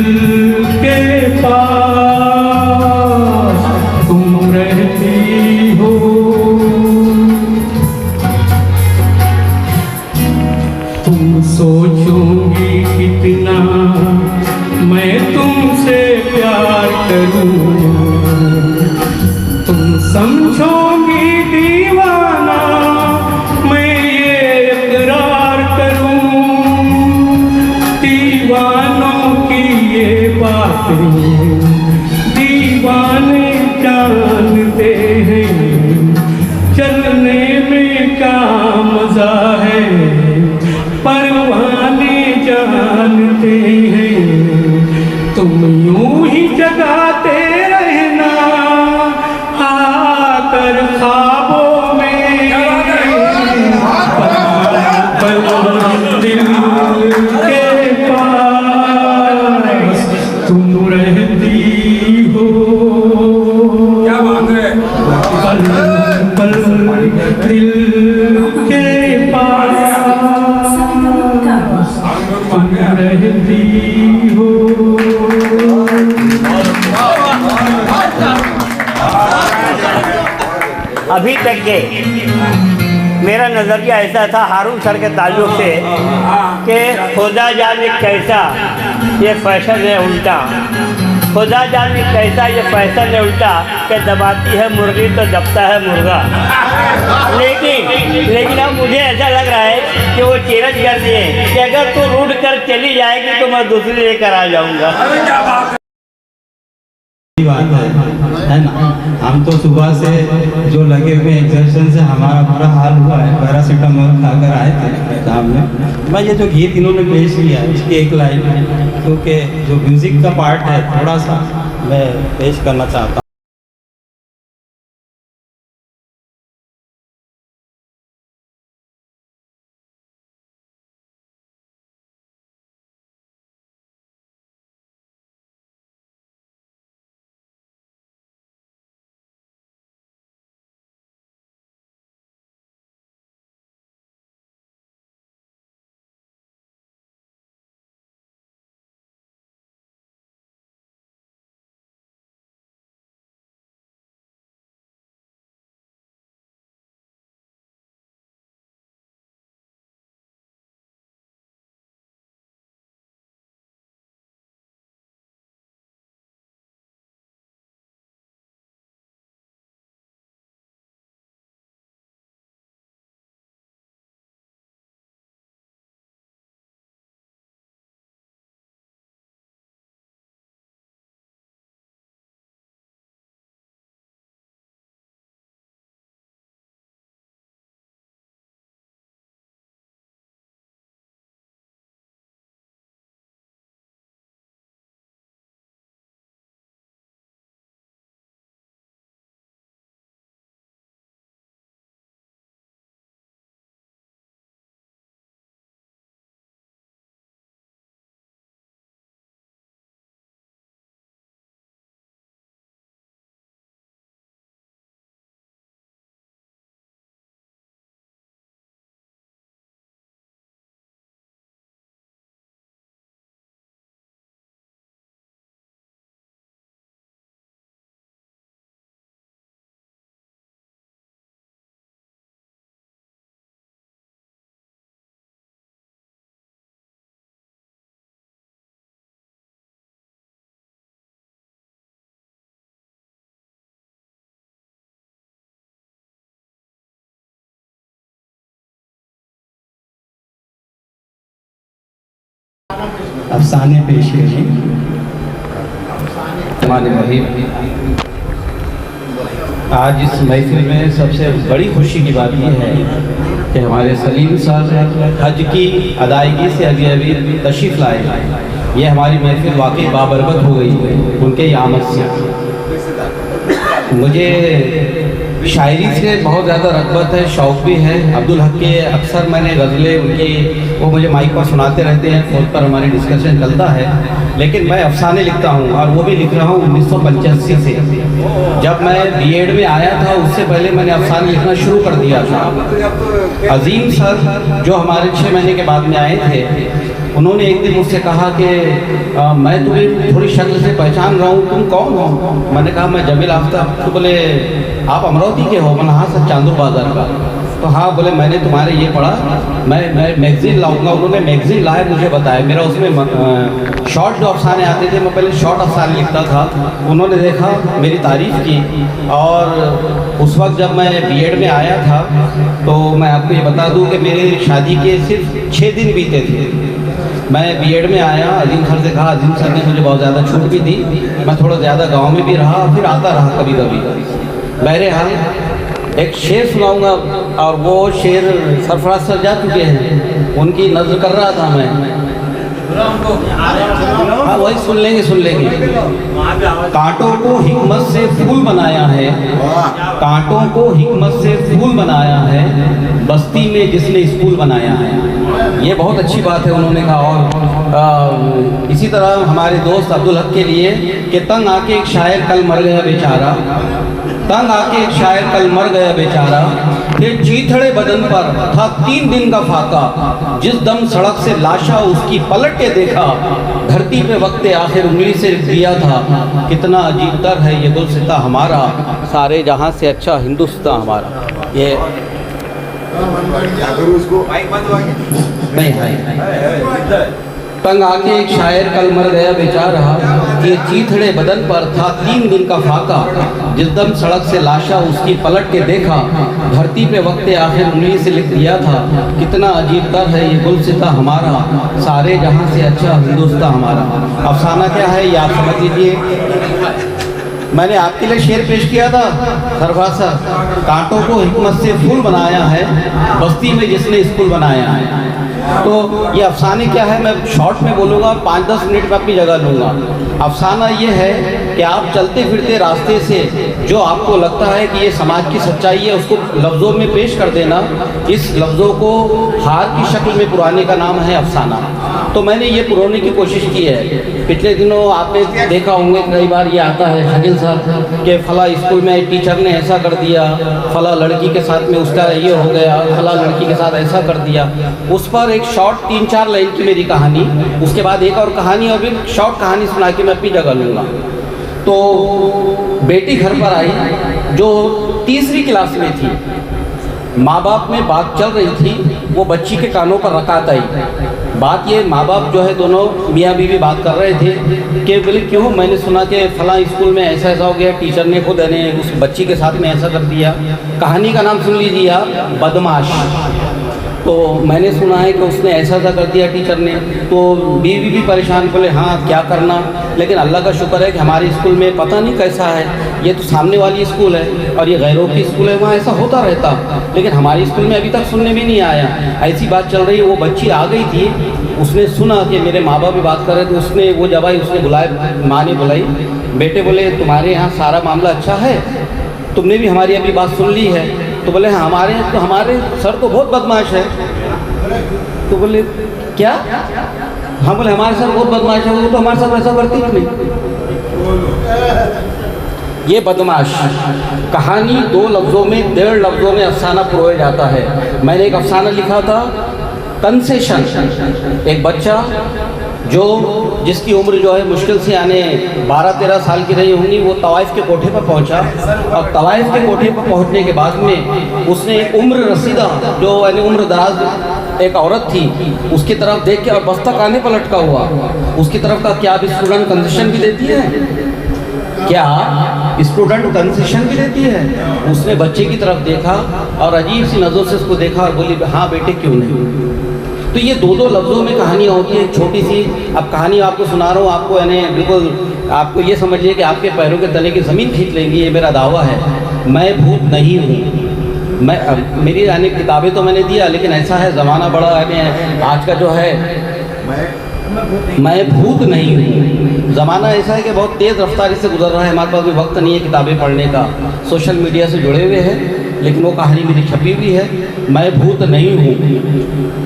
Speaker 10: के पास तुम रहती हो। तुम सोचोगी कितना मैं तुमसे प्यार करूं, तुम समझोगी दीवाना मैं ये इकरार करूं। दीवानों की ये बातें दीवाने जानते हैं, चलने में क्या मजा है परवाने जानते हैं। तुम यूं ही जगाते रहना आकर ख्वाबों में, पल दिल के पास तुम रहती हो। दिल के पास तुम रहती हो।
Speaker 11: अभी तक के मेरा नज़रिया ऐसा था हारून सर के ताल्लुक से कि खुदा जाने कैसा ये फैशन है उल्टा, खुदा जाने कैसा ये फैशन है उल्टा कि दबाती है मुर्गी तो दबता है मुर्गा। लेकिन अब मुझे ऐसा लग रहा है कि वो चैलेंज कर दिए कि अगर तू रूठ कर चली जाएगी तो मैं दूसरी लेकर आ जाऊँगा।
Speaker 8: है ना, हम तो सुबह से जो लगे हुए एग्जर्शन से हमारा बुरा हाल हुआ है, पैरासीटामोल खाकर आए थे काम में। मैं ये जो गीत इन्होंने पेश किया उसकी एक लाइन क्योंकि जो म्यूज़िक का पार्ट है थोड़ा सा मैं पेश करना चाहता हूँ। अफसाने पेश करें। आज इस महफिल में सबसे बड़ी खुशी की बात यह है कि हमारे सलीम साहब हज की अदायगी से अभी तशरीफ़ लाए। ये हमारी महफिल वाकई बाबरकत हो गई है उनके आमद से। मुझे शायरी से बहुत ज़्यादा रग़बत है, शौक़ भी है। अब्दुल हक के अक्सर मैंने गज़लें उनकी वो मुझे माइक पर सुनाते रहते हैं, फ़ोन पर हमारी डिस्कशन चलता है। लेकिन मैं अफसाने लिखता हूँ और वो भी लिख रहा हूँ 1985 से। जब मैं बीएड में आया था उससे पहले मैंने अफसाने लिखना शुरू कर दिया था। अजीम सर जो हमारे 6 महीने के बाद में आए थे, उन्होंने एक दिन मुझसे कहा कि मैं तुम्हें थोड़ी शक्ल से पहचान रहा हूँ, तुम कौन हो? मैंने कहा मैं जमील आफ्ताब। तो बोले आप अमरावती के हो? मैंने हाँ सर, चांदू बाजार का। तो हाँ, बोले मैंने तुम्हारे ये पढ़ा, मैं मैगज़ीन लाऊंगा। उन्होंने मैगज़ीन लाए, मुझे बताया। मेरा उसमें शॉर्ट जो अफसाने आते थे, मैं पहले शॉर्ट अफसाने लिखता था। उन्होंने देखा, मेरी तारीफ़ की। और उस वक्त जब मैं बीएड में आया था तो मैं आपको ये बता दूँ कि मेरी शादी के सिर्फ 6 दिन बीते थे। मैं बीएड में आया, अजीम सर से कहा, अजीम सर ने मुझे बहुत ज़्यादा छूट भी दी। मैं थोड़ा ज़्यादा गांव में भी रहा, फिर आता रहा कभी कभी। बहरहाल एक शेर सुनाऊंगा और वो शेर सरफराज सर जा चुके हैं, उनकी नज़र कर रहा था मैं। हाँ वही सुन लेंगे। कांटों को हिकमत से फूल बनाया है, कांटों को हिकमत से फूल बनाया है, बस्ती में जिसने स्कूल बनाया है। ये बहुत अच्छी बात है उन्होंने कहा। और इसी तरह हमारे दोस्त अब्दुल हक के लिए कि तंग आके एक शायर कल मर गया बेचारा,
Speaker 12: तंग आके एक शायर कल मर गया बेचारा, फिर चीथड़े बदन पर था 3 दिन का फाका, जिस दम सड़क से लाशा उसकी पलट के देखा, धरती पे वक्त आखिर उंगली से दिया था, कितना अजीब दर है ये गुलसिता हमारा, सारे जहां से अच्छा हिंदुस्तान हमारा। ये नहीं है। तंग आके एक शायर कल मर गया बेचारा, ये चीथड़े बदन पर था 3 दिन का फाका, जिस दम सड़क से लाशा उसकी पलट के देखा, धरती पे वक्त आखिर उंगली से लिख दिया था, कितना अजीब दर है ये गुलसिता हमारा, सारे जहां से अच्छा हिंदुस्तान हमारा। अफसाना क्या है ये आप समझ लीजिए। मैंने आपके लिए शेर पेश किया था, सरफराज सर, कांटों को हिकमत से फूल बनाया है, बस्ती में जिसने स्कूल बनाया है। तो ये अफसाने क्या है, मैं शॉर्ट में बोलूँगा, 5-10 मिनट में अपनी जगह लूँगा। अफसाना ये है कि आप चलते फिरते रास्ते से जो आपको लगता है कि ये समाज की सच्चाई है, उसको लफ्ज़ों में पेश कर देना, इस लफ्ज़ों को हार की शक्ल में पुराने का नाम है अफसाना। तो मैंने ये पुराने की कोशिश की है। पिछले दिनों आपने देखा होंगे कई बार ये आता है शकील साहब के फला स्कूल में टीचर ने ऐसा कर दिया, फला लड़की के साथ में उसका ये हो गया, फला लड़की के साथ ऐसा कर दिया। उस पर एक शॉर्ट 3-4 लाइन की मेरी कहानी, उसके बाद एक और कहानी और फिर शॉर्ट कहानी सुना के मैं अपनी जगह लूँगा। तो बेटी घर पर आई जो 3री क्लास में थी, माँ बाप में बात चल रही थी, वो बच्ची के कानों पर रकात आई। बात ये, माँ बाप जो है दोनों मियाँ बीवी बात कर रहे थे कि बोले क्यों, मैंने सुना कि फलां स्कूल में ऐसा ऐसा हो गया, टीचर ने खुद उस बच्ची के साथ में ऐसा कर दिया। कहानी का नाम सुन लीजिए आप, बदमाश। तो मैंने सुना है कि उसने ऐसा ऐसा कर दिया टीचर ने। तो बीवी भी परेशान, बोले हाँ क्या करना, लेकिन अल्लाह का शुक्र है कि हमारे स्कूल में पता नहीं कैसा है, ये तो सामने वाली स्कूल है और ये गैरों की स्कूल है, वहाँ ऐसा होता रहता, लेकिन हमारे स्कूल में अभी तक सुनने में नहीं आया। ऐसी बात चल रही है। वो बच्ची आ गई थी, उसने सुना कि मेरे माँ बाप भी बात कर रहे थे, उसने वो जब आई उसने बुलाया, माँ ने बुलाई, बेटे बोले तुम्हारे यहाँ सारा मामला अच्छा है, तुमने भी हमारी अभी बात सुन ली है। तो बोले हाँ हमारे सर तो बहुत बदमाश है। तो बोले क्या? हाँ बोले हमारे सर बहुत बदमाश है, वो तो हमारे साथ ऐसा करती क्यों नहीं। ये बदमाश कहानी 2 लफ्ज़ों में, 1.5 लफ्ज़ों में अफसाना पुरोया जाता है। मैंने एक अफसाना लिखा था, कंसेशन। एक बच्चा जो जिसकी उम्र जो है मुश्किल से यानी 12-13 साल की रही होंगी, वो तवाइफ के कोठे पर पहुंचा और तवाइफ के कोठे पर पहुंचने के बाद में उसने एक उम्र रसीदा जो यानी उम्र दराज एक औरत थी, उसकी तरफ देख के और बस्ता काने पर लटका हुआ, उसकी तरफ का क्या स्टूडेंट कंसेशन भी देती है, क्या स्टूडेंट कंसेशन भी देती है। उसने बच्चे की तरफ देखा और अजीब सी नज़रों से उसको देखा और बोली हाँ बेटे क्यों नहीं। तो ये 2-2 लफ्ज़ों में कहानियाँ होती हैं, छोटी सी। अब कहानी आपको सुना रहा हूँ, आपको यानी बिल्कुल आपको ये समझिए कि आपके पैरों के तले की ज़मीन खींच लेंगी, ये मेरा दावा है। मैं भूत नहीं हूँ। मेरी यानी किताबें तो मैंने दिया, लेकिन ऐसा है ज़माना बड़ा यानी आज का जो है, मैं भूत नहीं हूँ। ज़माना ऐसा है कि बहुत तेज़ रफ्तारी से गुजर रहा है, हमारे पास भी वक्त नहीं है किताबें पढ़ने का, सोशल मीडिया से जुड़े हुए हैं, लेकिन वो कहानी मेरी छपी हुई है। मैं भूत नहीं हूँ।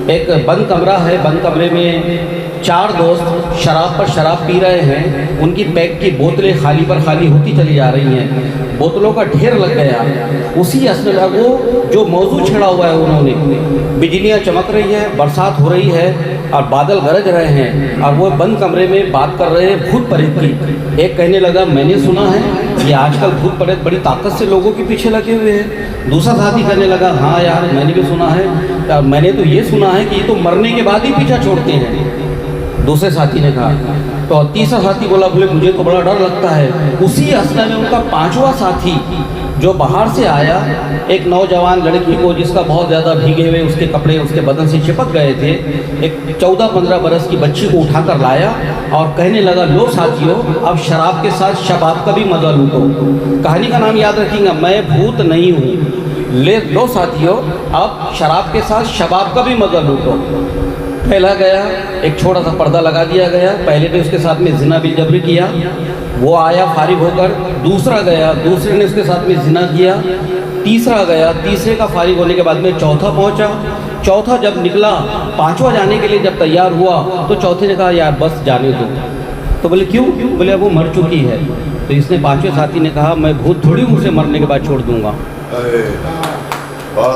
Speaker 12: एक बंद कमरा है, बंद कमरे में 4 दोस्त शराब पर शराब पी रहे हैं, उनकी पैक की बोतलें खाली पर खाली होती चली जा रही हैं, बोतलों का ढेर लग गया। उसी असल में वो जो मौजू छेड़ा हुआ है उन्होंने, बिजलियाँ चमक रही है, बरसात हो रही है और बादल गरज रहे हैं और वो बंद कमरे में बात कर रहे हैं भूत प्रेत की। एक कहने लगा मैंने सुना है ये आजकल भूत प्रेत बड़ी ताकत से लोगों के पीछे लगे हुए हैं। दूसरा साथी कहने लगा हाँ यार मैंने भी सुना है, मैंने तो ये सुना है कि ये तो मरने के बाद ही पीछा छोड़ते हैं। दूसरे साथी ने कहा। तो तीसरा साथी बोला बोले मुझे तो बड़ा डर लगता है। उसी असला में उनका 5वां साथी जो बाहर से आया, एक नौजवान लड़की को जिसका बहुत ज़्यादा भीगे हुए उसके कपड़े उसके बदन से चिपक गए थे, एक 14-15 बरस की बच्ची को उठाकर लाया और कहने लगा लो साथियों अब शराब के साथ शबाब का भी मजा लूटो। कहानी का नाम याद रखिएगा, मैं भूत नहीं हूँ। लो साथियों अब शराब के साथ शबाब का भी मजा लूटो। पहला गया, एक छोटा सा पर्दा लगा दिया गया, पहले ने उसके साथ में जिना बिल जबरी किया, वो आया फारिग होकर। दूसरा गया, दूसरे ने उसके साथ में जिना किया। तीसरा गया, तीसरे का फारिग होने के बाद में चौथा पहुंचा। चौथा जब निकला, 5वां जाने के लिए जब तैयार हुआ तो चौथे ने कहा यार बस जाने दो। तो बोले क्यों? बोले वो मर चुकी है। तो इसने पांचवें साथी ने कहा मैं भूत थोड़ी हूँ उसे मरने के बाद छोड़ दूंगा,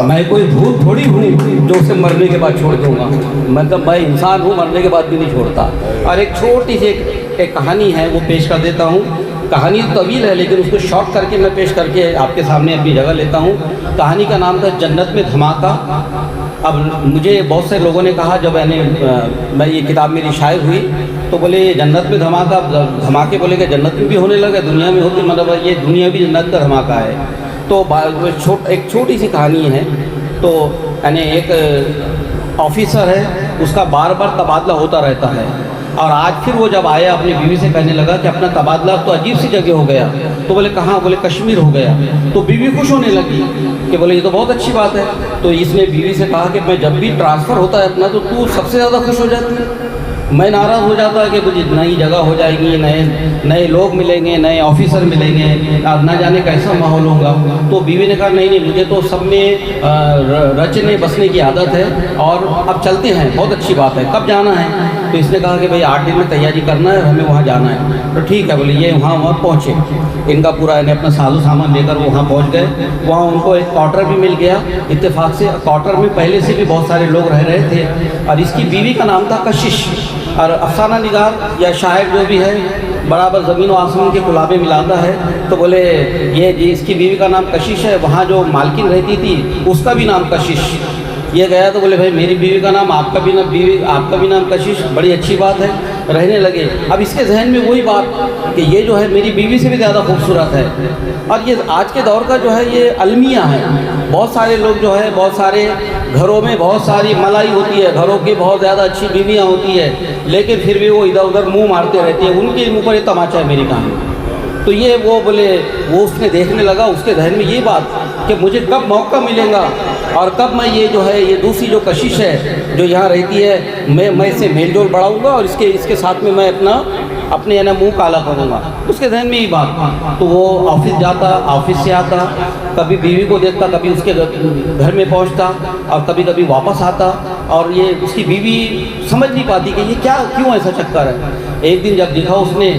Speaker 12: मैं कोई भूत थोड़ी हूँ जो उसे मरने के बाद छोड़ दूंगा, मतलब मैं इंसान हूँ, मरने के बाद भी नहीं छोड़ता। और एक छोटी सी एक कहानी है वो पेश कर देता हूँ। कहानी तवील है लेकिन उसको शॉर्ट करके मैं पेश करके आपके सामने अपनी जगह लेता हूँ। कहानी का नाम था जन्नत में धमाका। अब मुझे बहुत से लोगों ने कहा जब मैं ये किताब मेरी शाये हुई तो बोले जन्नत में धमाका, धमाके बोले कि जन्नत में भी होने लगे, दुनिया में होते, मतलब ये दुनिया भी जन्नत का धमाका है। तो एक छोटी सी कहानी है। तो यानी एक ऑफिसर है, उसका बार बार तबादला होता रहता है और आज फिर वो जब आया अपनी बीवी से कहने लगा कि अपना तबादला तो अजीब सी जगह हो गया। तो बोले कहाँ? बोले कश्मीर हो गया। तो बीवी खुश होने लगी कि बोले ये तो बहुत अच्छी बात है। तो इसने बीवी से कहा कि मैं जब भी ट्रांसफ़र होता है अपना तो तू सबसे ज़्यादा खुश हो जाती है, मैं नाराज़ हो जाता है कि मुझे नई जगह हो जाएगी, नए लोग मिलेंगे, नए ऑफिसर मिलेंगे, अब ना जाने कैसा माहौल होगा। तो बीवी ने कहा नहीं नहीं, मुझे तो सब में रचने बसने की आदत है और अब चलते हैं, बहुत अच्छी बात है, कब जाना है? तो इसने कहा कि भाई 8 दिन में तैयारी करना है, हमें वहाँ जाना है। तो ठीक है बोले। ये वहाँ पहुँचे, इनका पूरा इन्हें अपना साजो सामान लेकर वहाँ पहुँच गए। वहाँ उनको एक क्वार्टर भी मिल गया इत्तेफाक से। क्वार्टर में पहले से भी बहुत सारे लोग रह रहे थे और इसकी बीवी का नाम था कशिश। और अफसाना निगार या शायर जो भी है बराबर ज़मीन व आसमान के गुलाबे मिलाता है। तो बोले ये इसकी बीवी का नाम कशिश है, वहाँ जो मालकिन रहती थी उसका भी नाम कशिश। ये गया तो बोले भाई मेरी बीवी का नाम, आपका भी नाम कशिश, बड़ी अच्छी बात है, रहने लगे। अब इसके जहन में वही बात कि ये जो है मेरी बीवी से भी ज़्यादा खूबसूरत है। और ये आज के दौर का जो है ये अलमिया है। बहुत सारे लोग जो है, बहुत सारे घरों में बहुत सारी मलाई होती है, घरों की बहुत ज़्यादा अच्छी बीवियाँ होती है, लेकिन फिर भी वो इधर उधर मुंह मारते रहते हैं, उनके मुँह पर ये तमाचा है मेरी कहानी। तो ये वो बोले वो उसने देखने लगा, उसके जहन में ये बात कि मुझे कब मौका मिलेगा और कब मैं ये जो है ये दूसरी जो कशिश है जो यहाँ रहती है मैं इससे मेल जोल बढ़ाऊँगा और इसके साथ में मैं अपने यानी मुँह काला करूँगा। उसके जहन में ही बात। तो वो ऑफिस जाता, ऑफिस से आता, कभी बीवी को देखता, कभी उसके घर में पहुँचता और कभी कभी वापस आता। और ये उसकी बीवी समझ नहीं पाती कि ये क्यों ऐसा चक्कर है। एक दिन जब देखा उसने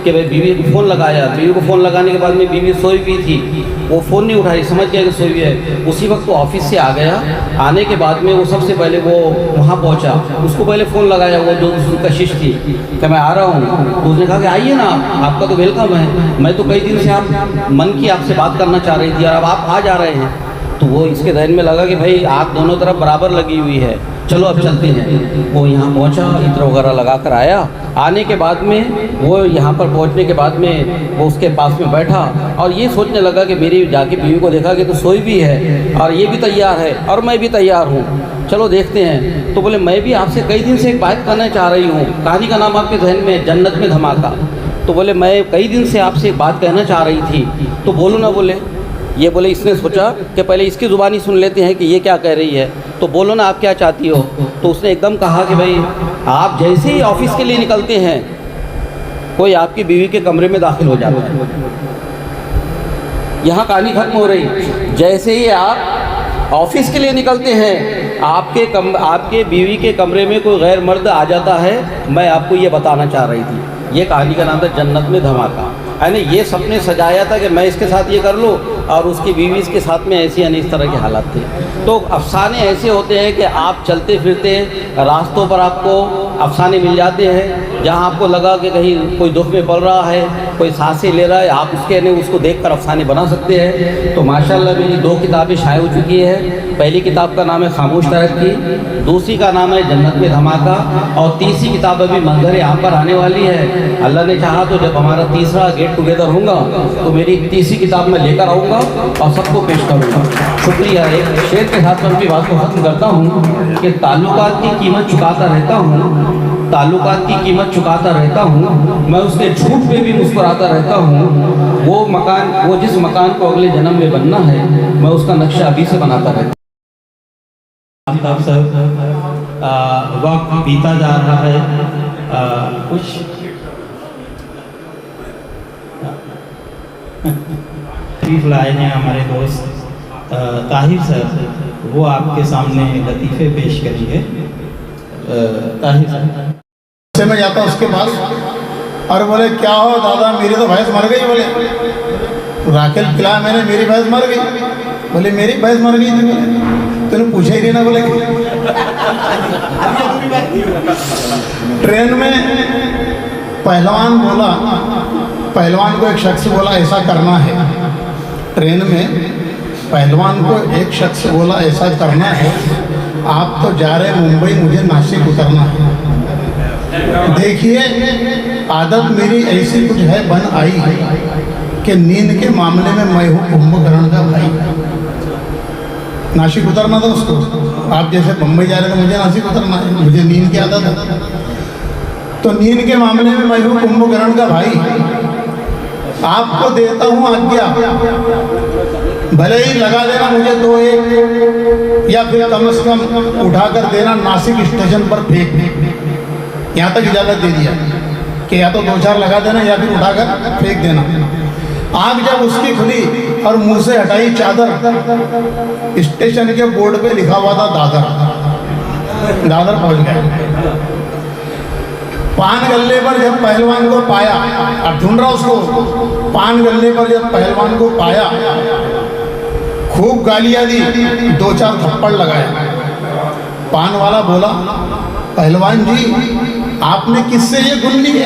Speaker 12: कि भाई बीवी को फ़ोन लगाया, बीवी को फ़ोन लगाने के बाद में बीवी सोई हुई थी, वो फ़ोन नहीं उठा रही, समझ गया कि सोई हुई है। उसी वक्त वो ऑफिस से आ गया। आने के बाद में वो सबसे पहले वो वहाँ पहुँचा, उसको पहले फ़ोन लगाया वो जो कशिश थी कि मैं आ रहा हूँ। तो उसने कहा कि आइए ना, आपका तो वेलकम है, मैं तो कई दिन से आपसे बात करना चाह रही थी और अब आप आ जा रहे हैं। तो वो इसके जहन में लगा कि भाई आग दोनों तरफ बराबर लगी हुई है, चलो अब चलते हैं। वो यहाँ पहुँचा, इत्र वगैरह लगा कर आया। आने के बाद में वो यहाँ पर पहुँचने के बाद में वो उसके पास में बैठा और ये सोचने लगा कि मेरी जाके बीवी को देखा कि तो सोई भी है और ये भी तैयार है और मैं भी तैयार हूँ, चलो देखते हैं। तो बोले मैं भी आपसे कई दिन से एक बात करना चाह रही हूँ। कहानी का नाम आपके जहन में जन्नत में धमाका। तो बोले मैं कई दिन से आपसे एक बात कहना चाह रही थी, तो बोलो ना। बोले ये बोले इसने सोचा कि पहले इसकी ज़ुबानी सुन लेते हैं कि ये क्या कह रही है, तो बोलो ना आप क्या चाहती हो। तो उसने एकदम कहा कि भाई आप जैसे ही ऑफिस के लिए निकलते हैं कोई आपकी बीवी के कमरे में दाखिल हो जाता है। यहाँ कहानी खत्म हो रही। जैसे ही आप ऑफिस के लिए निकलते हैं आपके बीवी के कमरे में कोई गैर मर्द आ जाता है। मैं आपको ये बताना चाह रही थी। ये कहानी का नाम था जन्नत में धमाका। यानी ये सपने सजाया था कि मैं इसके साथ ये कर लूँ और उसकी बीवी इसके साथ में ऐसी यानी इस तरह के हालात थे। तो अफसाने ऐसे होते हैं कि आप चलते फिरते रास्तों पर आपको अफसाने मिल जाते हैं, जहाँ आपको लगा कि कहीं कोई दुख में पड़ रहा है, कोई सांसें ले रहा है, आप उसको देखकर अफसाने बना सकते हैं। तो माशाल्लाह मेरी 2 किताबें शाये हो चुकी है। पहली किताब का नाम है खामोश तरक्की, दूसरी का नाम है जन्नत में धमाका और तीसरी किताब अभी मंजर यहाँ पर आने वाली है। अल्लाह ने चाहा तो जब हमारा तीसरा गेट टुगेदर होगा तो मेरी तीसरी किताब मैं लेकर आऊँगा और सबको पेश करूँगा। शुक्रिया। एक शेर के साथ मैं अपनी बात को ख़त्म करता हूँ कि ताल्लुकात की कीमत चुकाता रहता हूँ, ताल्लुकात की कीमत चुकाता रहता हूँ, मैं उसके झूठ पे भी मुस्कुराता रहता हूँ। वो जिस मकान को अगले जन्म में बनना है मैं उसका नक्शा अभी से बनाता रहता हूँ।
Speaker 1: वक्त बीता जा रहा है। कुछ तशरीफ लाए हैं हमारे दोस्त ताहिर सर, वो आपके सामने लतीफ़े पेश करेंगे। ताहिर सर
Speaker 6: से मैं जाता उसके पास और बोले क्या हो दादा, मेरी तो भैंस मर गई। बोले राखेल पिलाया मैंने, मेरी भैंस मर गई। बोले मेरी भैंस मर गई थी। बोले तूने पूछा ही नहीं ना। बोले ट्रेन में पहलवान बोला, पहलवान को एक शख्स बोला ऐसा करना है। ट्रेन में पहलवान को एक शख्स बोला ऐसा करना है, आप तो जा रहे मुंबई, मुझे नासिक उतरना है। देखिए आदत मेरी ऐसी कुछ है बन आई है कि नींद के मामले में मैं हूँ कुंभकर्ण का भाई। नासिक उतरना था उसको, आप जैसे बम्बई जा रहे थे, मुझे नासिक उतरना है, मुझे नींद की आदत है। तो नींद के मामले में मैं हूँ कुंभकर्ण का भाई। आपको देता हूँ आज्ञा, भले ही लगा देना मुझे 2-1, या फिर कम से कम उठाकर देना नासिक स्टेशन पर फेंक। यहाँ तक इजाज़त दे दिया कि या तो 2-4 लगा देना या फिर उठाकर फेंक देना। आग जब उसकी खुली और मुंह से हटाई चादर, स्टेशन के बोर्ड पे लिखा हुआ था दादर। दादर पहुंच गए। पान गल्ले पर जब पहलवान को पाया, अब ढूंढ रहा उसको, पान गल्ले पर जब पहलवान को पाया, खूब गालियां दी, 2-4 थप्पड़ लगाया। पान वाला बोला पहलवान जी आपने किससे ये गुण लिए?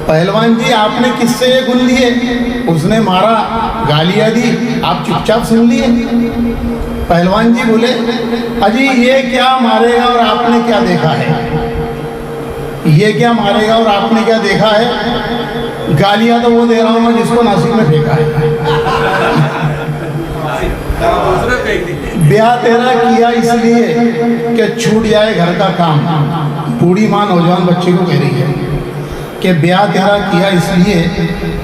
Speaker 6: पहलवान जी आपने किससे ये गुण लिए? उसने मारा, गालियां दी, आप चुपचाप सुन लिए। पहलवान जी बोले अजी ये क्या मारेगा और आपने क्या देखा है? ये क्या मारेगा और आपने क्या देखा है? गालियां तो वो दे रहा हूं मैं जिसको नासिक में फेंका है। ब्याह तेरा किया इसलिए कि छूट जाए घर का काम। बूढ़ी माँ नौजवान बच्चे को कह रही है कि ब्याह तेरा किया इसलिए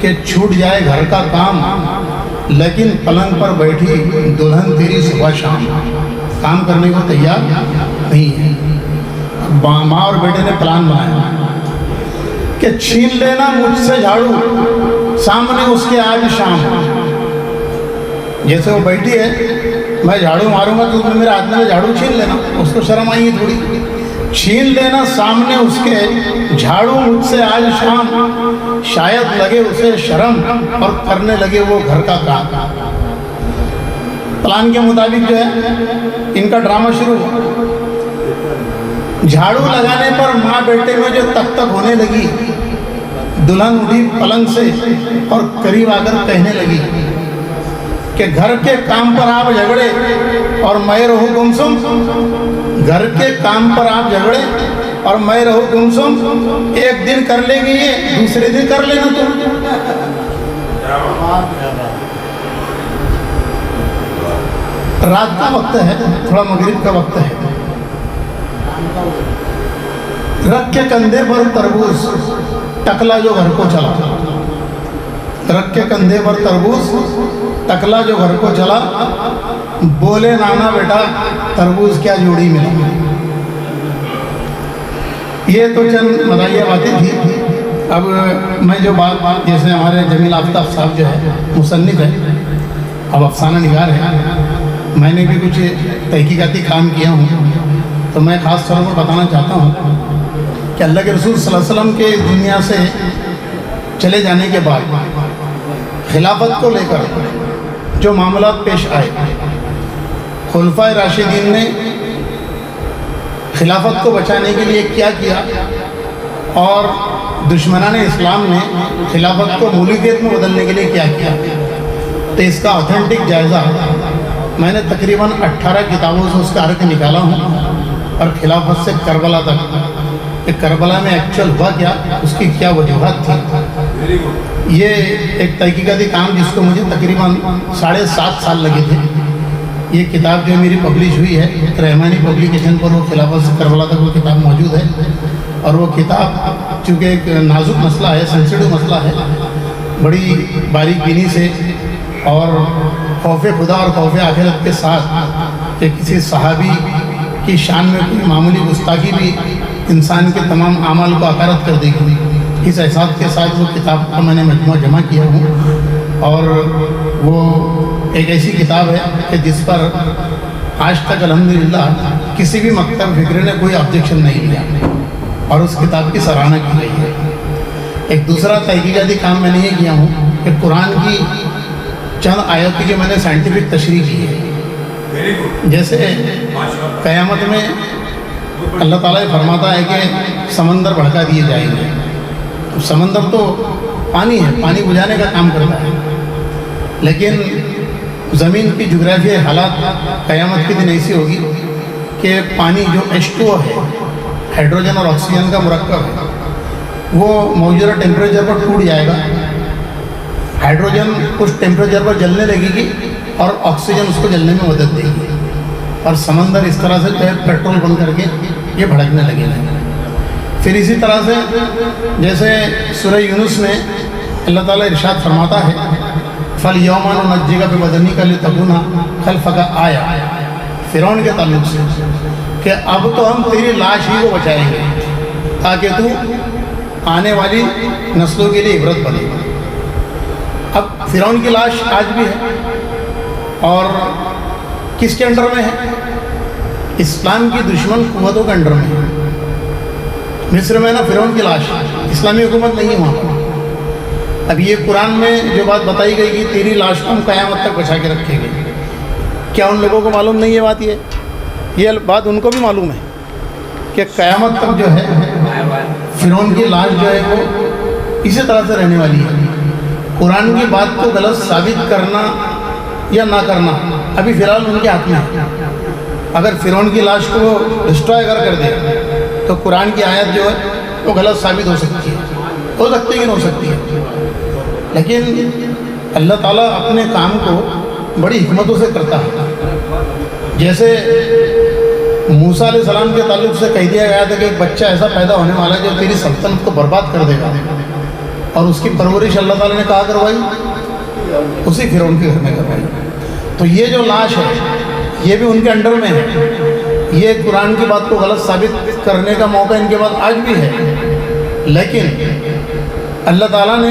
Speaker 6: कि छूट जाए घर का काम, लेकिन पलंग पर बैठी दुल्हन तेरी सुबह शाम काम करने को तैयार नहीं है। माँ और बेटे ने प्लान बनाया कि छीन लेना मुझसे झाड़ू, सामने उसके आज शाम। जैसे वो बैठी है, मैं झाड़ू मारूंगा तो तुम मेरे हाथ में झाड़ू छीन लेना। उसको शर्म आई थोड़ी, छीन लेना सामने उसके झाड़ू मुझसे आज शाम, शायद लगे उसे शर्म और करने लगे वो घर का काम। प्लान के मुताबिक जो है इनका ड्रामा शुरू हुआ। झाड़ू लगाने पर माँ बेटे में जो तक तक होने लगी, दुल्हन उठी पलंग से और करीब आकर कहने लगी कि घर के काम पर आप झगड़े और मैं रहूं गुमसुम। घर के काम पर आप झगड़े और मैं रहूं गुमसुम। एक दिन कर लेगी ये, दूसरे दिन कर लेना तुम। रात का वक्त है, थोड़ा मगरिब का वक्त है। रख के कंधे पर तरबूज, टकला जो घर को चला। रख के कंधे पर तरबूज, टकला जो घर को चला। बोले नाना बेटा तरबूज क्या जोड़ी मिली। ये तो चंद मज़ाहिया बातें थी। अब मैं जो बात, जैसे हमारे जमील आफ्ताब साहब जो है मुसन्निफ है, अब अफसाना निगार है, मैंने भी कुछ तहकीकाती काम किया हूँ, तो मैं ख़ास तौर पर बताना चाहता हूँ कि अल्लाह के रसूल सल्लल्लाहु अलैहि वसल्लम के दुनिया से चले जाने के बाद खिलाफत को लेकर जो मामला पेश आए, खुलफाए राशिदीन ने खिलाफत को बचाने के लिए क्या किया और दुश्मनान इस्लाम ने खिलाफत को मौलियत में बदलने के लिए क्या किया, तो इसका ऑथेंटिक जायज़ा मैंने तकरीबन 18 किताबों से उसका अर्थ निकाला हूँ। और खिलाफत से करबला तक, कि करबला में एक्चुअल हुआ क्या, उसकी क्या वजूहत थी। ये एक तहकीकाती काम जिसको मुझे तकरीबन 7.5 साल लगे थे। ये किताब जो मेरी पब्लिश हुई है रहमानी पब्लिकेशन पर, वो खिलाफत से करबला तक वो किताब मौजूद है। और वो किताब चूँकि एक नाजुक मसला है, सेंसिटिव मसला है, बड़ी बारीकीनी से और खौफ खुदा और खौफ आखिरत के साथ कि किसी सहाबी की शान में कोई मामूली गुस्ताखी भी इंसान के तमाम आमाल को अकारत कर देगी, इस एहसास के साथ वो किताब का मैंने मजमूआ जमा किया हूँ। और वो एक ऐसी किताब है कि जिस पर आज तक अल्हम्दुलिल्लाह किसी भी मकतब फिक्र ने कोई ऑब्जेक्शन नहीं लिया और उस किताब की सराहना की गई है। एक दूसरा तहकीकाती काम मैंने ये किया हूँ कि कुरान की चंद आयतों की मैंने साइंटिफिक तशरीह की है। जैसे क़यामत में अल्लाह ताला ये फरमाता है कि समंदर भड़का दिए जाएंगे। तो समंदर तो पानी है, पानी बुझाने का काम करता है, लेकिन ज़मीन की जोग्राफियाई हालात क़यामत के दिन ऐसी होगी कि पानी जो H2O है, हाइड्रोजन और ऑक्सीजन का मुरक्कब है, वो मौजूदा टेम्परेचर पर टूट जाएगा। हाइड्रोजन उस टेम्परेचर पर जलने लगेगी और ऑक्सीजन उसको जलने में मदद देगी, और समंदर इस तरह से जो है पेट्रोल बन करके ये भड़कने लगेगा। फिर इसी तरह से जैसे सूरह यूनुस में अल्लाह ताला इरशाद फरमाता है, फल यौमान नज्जिका बिबदनी का लितकुना खल्फका आया, फिरौन के ताल्लुक से कि अब तो हम तेरी लाश ही को बचाएंगे ताकि तू आने वाली नस्लों के लिए इबरत बने। अब फिरौन की लाश आज भी है, और किसके अंडर में है? इस्लाम की दुश्मन कुव्वतों के अंडर में है। मिस्र में ना फिरौन की लाश, इस्लामी हुकूमत नहीं है वहाँ पर। अब ये कुरान में जो बात बताई गई कि तेरी लाश को हम क़यामत तक बचा के रखेंगे, क्या उन लोगों को मालूम नहीं है बात? ये बात उनको भी मालूम है कि क़यामत तक जो है फिरौन की लाश जो है वो इसी तरह से रहने वाली है। कुरान की बात को गलत साबित करना या ना करना अभी फ़िलहाल उनके हाथ में है। अगर फिरौन की लाश को डिस्ट्रॉय कर दे तो कुरान की आयत जो है वो गलत साबित हो सकती है, हो सकती है कि नहीं हो सकती है। लेकिन अल्लाह ताला अपने काम को बड़ी हिकमतों से करता है। जैसे मूसा अलैहिस्सलाम के ताल्लुक से कह दिया गया था कि एक बच्चा ऐसा पैदा होने वाला है जो तेरी सल्तनत को बर्बाद कर देगा, और उसकी परवरिश अल्लाह ताला ने कहाँ करवाई? उसी फिरौन के घर में करवाई। तो ये जो लाश है ये भी उनके अंडर में है। ये कुरान की बात को गलत साबित करने का मौका इनके पास आज भी है, लेकिन अल्लाह ताला ने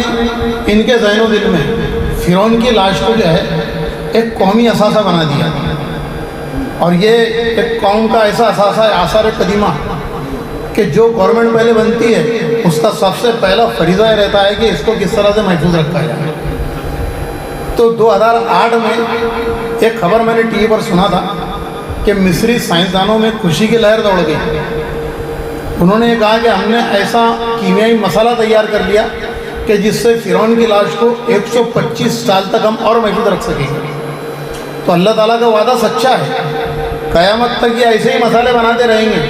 Speaker 6: इनके ज़हन दिल में फिरौन की लाश को जो है एक कौमी असासा बना दिया, और ये एक कौम का ऐसा असासा है, आसार कदीमा, कि जो गवर्नमेंट पहले बनती है उसका सबसे पहला फरीज़ा रहता है कि इसको किस तरह से महफूज रखा जाए। तो 2008 में एक खबर मैंने टीवी पर सुना था कि मिस्री साइंसदानों में खुशी की लहर दौड़ गई। उन्होंने कहा कि हमने ऐसा कीमियाई मसाला तैयार कर लिया कि जिससे फिरौन की लाश को 125 साल तक हम और महफूज रख सकेंगे। तो अल्लाह ताला का वादा सच्चा है, क़यामत तक ये ऐसे ही मसाले बनाते रहेंगे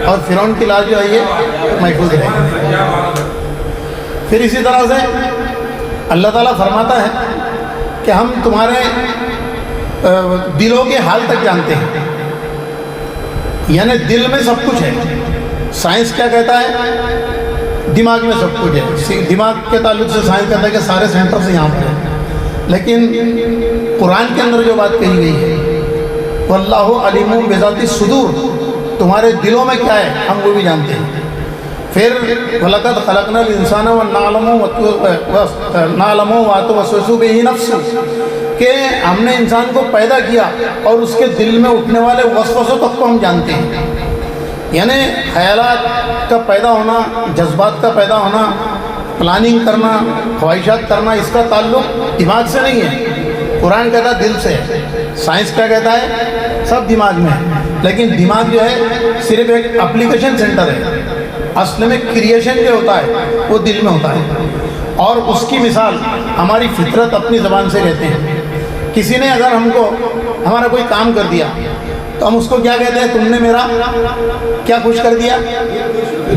Speaker 6: और फिरौन की लाश जो है ये महफूज रहेगी। फिर इसी तरह से अल्लाह ताला फरमाता है कि हम तुम्हारे दिलों के हाल तक जानते हैं, यानी दिल में सब कुछ है। साइंस क्या कहता है? दिमाग में सब कुछ है। दिमाग के ताल्लुक से साइंस कहता है कि सारे सेंटर से यहाँ पर है, लेकिन कुरान के अंदर जो बात कही गई है वल्लाहु अलीमुम बिज़ाति सुदूर, तुम्हारे दिलों में क्या है हम वो भी जानते हैं। फिर वलक़द ख़लक़नल इंसाना व नअलमु मा तुवस्विसु बिही नफ्सु, कि हमने इंसान को पैदा किया और उसके दिल में उठने वाले वसवसों तक को हम जानते हैं। यानी ख़यालात का पैदा होना, जज्बात का पैदा होना, प्लानिंग करना, ख्वाहिशात करना, इसका ताल्लुक दिमाग से नहीं है। कुरान कहता है दिल से है। साइंस क्या कहता है? सब दिमाग में है, लेकिन दिमाग जो है सिर्फ एक एप्लीकेशन सेंटर है। असल में क्रिएशन जो होता है वो दिल में होता है, और उसकी मिसाल हमारी फितरत अपनी ज़बान से कहते हैं। किसी ने अगर हमको हमारा कोई काम कर दिया तो हम उसको क्या कहते हैं? तुमने मेरा क्या खुश कर दिया?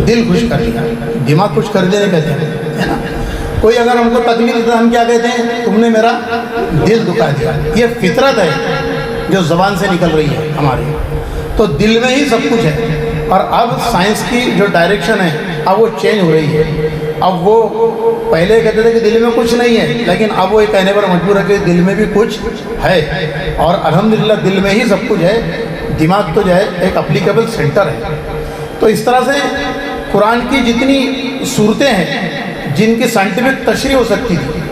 Speaker 6: दिल खुश कर दिया। दिमाग खुश कर देने कहते हैं, है ना। कोई अगर हमको तकलीफ देता है हम क्या कहते हैं? तुमने मेरा दिल दुखा दिया। ये फितरत है जो ज़बान से निकल रही है हमारी। तो दिल में ही सब कुछ है। और अब साइंस की जो डायरेक्शन है अब वो चेंज हो रही है। अब वो पहले कहते थे कि दिल में कुछ नहीं है, लेकिन अब वो ये कहने पर मजबूर है कि दिल में भी कुछ है, और अल्हम्दुलिल्लाह दिल में ही सब कुछ है। दिमाग तो जो है एक एप्लीकेबल सेंटर है। तो इस तरह से कुरान की जितनी सूरतें हैं जिनकी साइंटिफिक तशरीह हो सकती थी,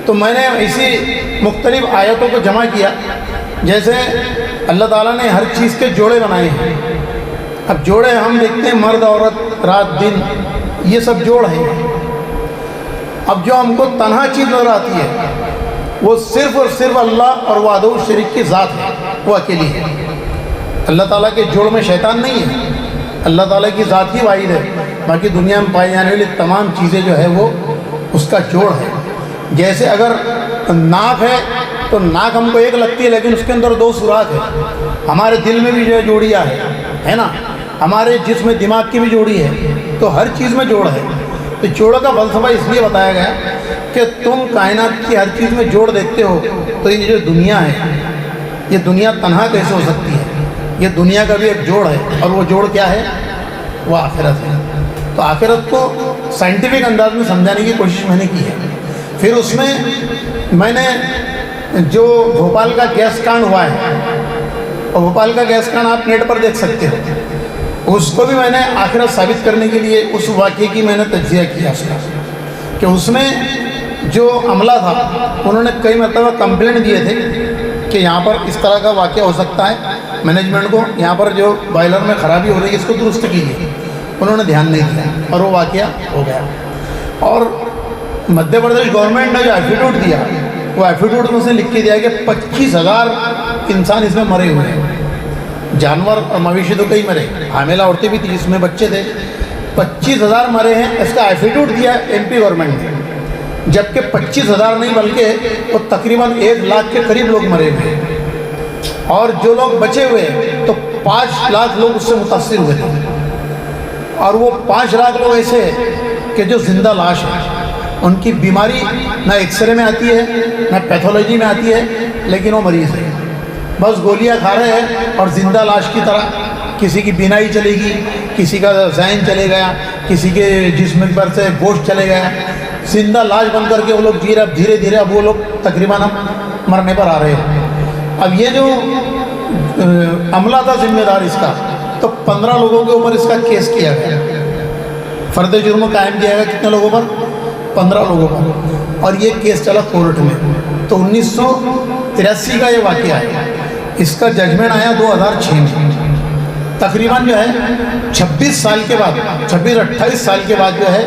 Speaker 6: तो मैंने ऐसी मुख्तलिफ आयतों को जमा किया। जैसे अल्लाह ताला ने हर चीज़ के जोड़े बनाए हैं। अब जोड़े हम देखते हैं मर्द औरत, रात दिन, ये सब जोड़ हैं। अब जो हमको तन्हा चीज़ नजर आती है वो सिर्फ और सिर्फ अल्लाह और वादो शरीक की ज़ात है, वो अकेली है। अल्लाह ताला के जोड़ में शैतान नहीं है, अल्लाह ताला की ज़ात ही वाहिद है। बाकी दुनिया में पाई जाने वाली तमाम चीज़ें जो है वो उसका जोड़ है। जैसे अगर नाक है तो नाक हमको एक लगती है लेकिन उसके अंदर दो सुराख है। हमारे दिल में भी जो है जोड़ियाँ है ना, हमारे जिस्म दिमाग की भी जोड़ी है, तो हर चीज़ में जोड़ है। तो जोड़ का फलसफा इसलिए बताया गया कि तुम कायनात की हर चीज़ में जोड़ देखते हो, तो ये जो दुनिया है ये दुनिया तन्हा कैसे हो सकती है? ये दुनिया का भी एक जोड़ है, और वो जोड़ क्या है? वो आखिरत है। तो आखिरत को साइंटिफिक अंदाज में समझाने की कोशिश मैंने की है। फिर उसमें मैंने जो भोपाल का गैस कांड हुआ है, और भोपाल का गैस कांड आप नेट पर देख सकते हो, उसको भी मैंने आखिरत साबित करने के लिए उस वाक़े की मैंने तज्जिया किया उसका, कि उसमें जो अमला था उन्होंने कई मरतबा कंप्लेंट दिए थे कि यहाँ पर इस तरह का वाक़या हो सकता है, मैनेजमेंट को यहाँ पर जो बॉयलर में ख़राबी हो रही है इसको दुरुस्त कीजिए। उन्होंने ध्यान नहीं दिया और वो वाक़या हो गया। और मध्य प्रदेश गवर्नमेंट ने जो एफिडेविट दिया, वो एफिडेविट में से लिख के दिया कि 25,000 इंसान इसमें मरे हुए हैं। जानवर और मवेशी तो कई मरे, हामिला औरतें भी थी जिसमें बच्चे थे। 25,000 मरे हैं, इसका एफिडेविट दिया एमपी गवर्नमेंट ने, जबकि 25,000 नहीं बल्कि वो तकरीबन 1 लाख के करीब लोग मरे हुए हैं। और जो लोग बचे हुए तो 5 लाख लोग उससे मुतासिर हुए थे। और वो 5 लाख लोग ऐसे कि जो जिंदा लाश है, उनकी बीमारी ना एक्सरे में आती है ना पैथोलॉजी में आती है, लेकिन वो मरीज़ है, बस गोलियां खा रहे हैं और ज़िंदा लाश की तरह। किसी की बीनाई चलेगी, किसी का जहन चले गया, किसी के जिस्म पर से गोश्त चले गया, जिंदा लाश बन करके वो लोग धीरे धीरे अब वो लोग तकरीबन अब मरने पर आ रहे हैं। अब ये जो अमला था जिम्मेदार इसका, तो 15 लोगों के ऊपर इसका केस किया गया, फर्द जुर्म कायम किया गया। कितने लोगों पर? 15 लोगों पर। और ये केस चला कोर्ट में। तो 1983 का ये वाक़या है। इसका जजमेंट आया 2006 में। तकरीबन जो है 26 साल के बाद, 26-28 साल के बाद जो है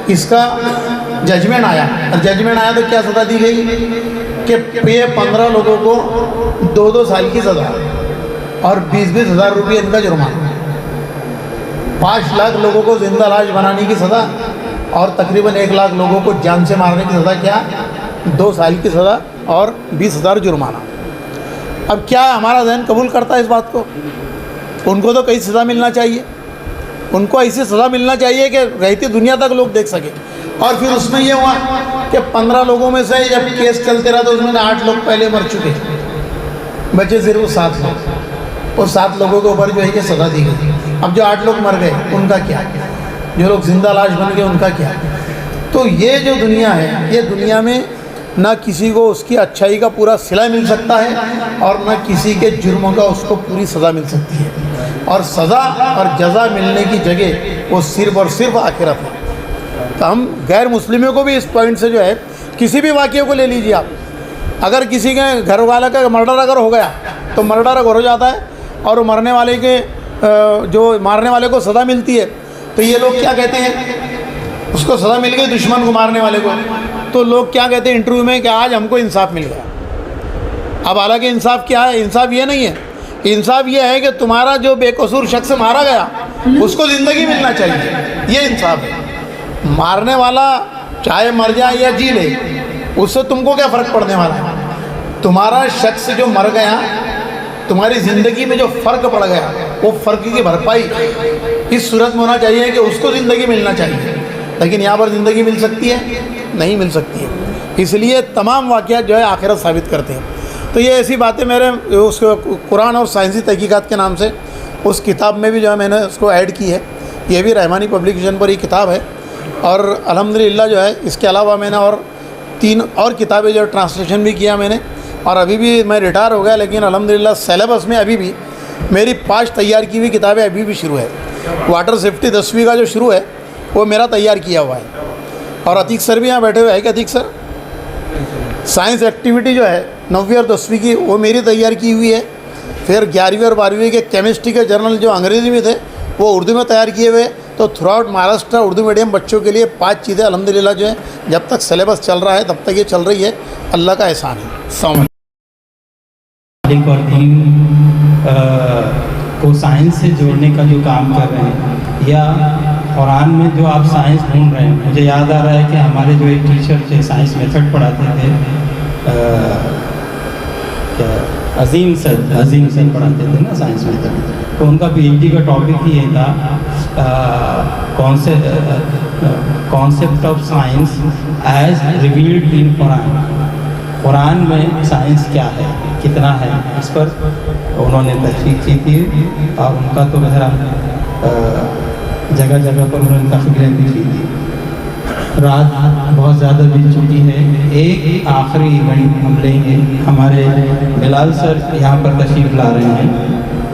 Speaker 6: इसका जजमेंट आया। और जजमेंट आया तो क्या सज़ा दी गई कि ये 15 लोगों को 2-2 साल की सज़ा और 20-20 हज़ार रुपये इनका जुर्माना। 5 लाख लोगों को जिंदा लाश बनाने की सज़ा और तकरीबन 1 लाख लोगों को जान से मारने की सज़ा। क्या? 2 साल की सज़ा और 20,000 जुर्माना। अब क्या हमारा जहन कबूल करता है इस बात को? उनको तो कई सज़ा मिलना चाहिए, उनको ऐसी सज़ा मिलना चाहिए कि रहती दुनिया तक लोग देख सके। और फिर उसमें ये हुआ कि 15 लोगों में से जब केस चलते रहा तो उसमें 8 लोग पहले मर चुके, बचे सिर्फ 7 लोग। और 7 लोगों के ऊपर जो है कि सज़ा दी गई। अब जो 8 लोग मर गए उनका क्या? जो लोग जिंदा लाश बन गए उनका क्या? तो ये जो दुनिया है, ये दुनिया में ना किसी को उसकी अच्छाई का पूरा सिला मिल सकता है और ना किसी के जुर्मों का उसको पूरी सज़ा मिल सकती है। और सज़ा और जज़ा मिलने की जगह वो सिर्फ और सिर्फ आखिरत है। तो हम गैर मुस्लिमों को भी इस पॉइंट से जो है, किसी भी वाक़े को ले लीजिए आप, अगर किसी के घर वाला का मर्डर अगर हो गया तो मर्डर अगर हो जाता है और मरने वाले के जो मारने वाले को सज़ा मिलती है, तो ये लोग क्या कहते हैं? उसको सज़ा मिल गई दुश्मन को, मारने वाले को, तो लोग क्या कहते हैं इंटरव्यू में कि आज हमको इंसाफ मिल गया। अब हालांकि इंसाफ क्या है? इंसाफ ये नहीं है, इंसाफ ये है कि तुम्हारा जो बेकसूर शख्स मारा गया उसको ज़िंदगी मिलना चाहिए, ये इंसाफ है। मारने वाला चाहे मर जाए या जी ले, उससे तुमको क्या फ़र्क पड़ने वाला है? तुम्हारा शख्स जो मर गया, तुम्हारी ज़िंदगी में जो फ़र्क पड़ गया, वो फ़र्क की भरपाई इस सूरत में होना चाहिए कि उसको ज़िंदगी मिलना चाहिए। लेकिन यहाँ पर ज़िंदगी मिल सकती है? नहीं मिल सकती है। इसलिए तमाम वाक़यात जो है आखिरत साबित करते हैं। तो ये ऐसी बातें मेरे उस कुरान और साइंसी तहकीकात के नाम से उस किताब में भी जो है मैंने उसको ऐड की है। ये भी रहमानी पब्लिकेशन पर ही किताब है। और अल्हम्दुलिल्लाह जो है इसके अलावा मैंने और 3 और किताबें जो ट्रांसलेशन भी किया मैंने। और अभी भी मैं रिटायर हो गया, लेकिन अल्हम्दुलिल्लाह सिलेबस में अभी भी मेरी 5 तैयार की हुई किताबें अभी भी शुरू है। वाटर सेफ्टी 10वीं का जो शुरू है वो मेरा तैयार किया हुआ है। और अतीक सर भी यहाँ बैठे हुए हैं। क्या अतीक सर? साइंस एक्टिविटी जो है 9वीं और 10वीं की वो मेरी तैयार की हुई है। फिर 11वीं और 12वीं के केमिस्ट्री के जर्नल जो अंग्रेज़ी में थे वो उर्दू में तैयार किए हुए। तो through out Maharashtra Urdu medium बच्चों के लिए 5 चीज़ें अल्हम्दुलिल्लाह जो है जब तक सिलेबस चल रहा है तब तक ये चल रही है। अल्लाह का एहसान है। अस्सलाम
Speaker 8: और दीन को साइंस से जोड़ने का जो काम कर रहे हैं, या कुरान में जो आप साइंस ढूंढ रहे हैं, मुझे याद आ रहा है कि हमारे जो एक टीचर थे साइंस मेथड पढ़ाते थे, क्या अजीम सर पढ़ाते थे ना साइंस मेथड, तो उनका पीएचडी का टॉपिक ही ये था concept of science as revealed in Quran में साइंस क्या है, कितना है, इस पर उन्होंने तहकीक की थी। और उनका तो बहरहाल जगह जगह पर उन्होंने तकरीरें भी की थी। रात बहुत ज़्यादा बीत चुकी है, एक आखिरी इवेंट हम लेंगे। हमारे बिलाल सर यहाँ पर तशरीफ़ ला रहे हैं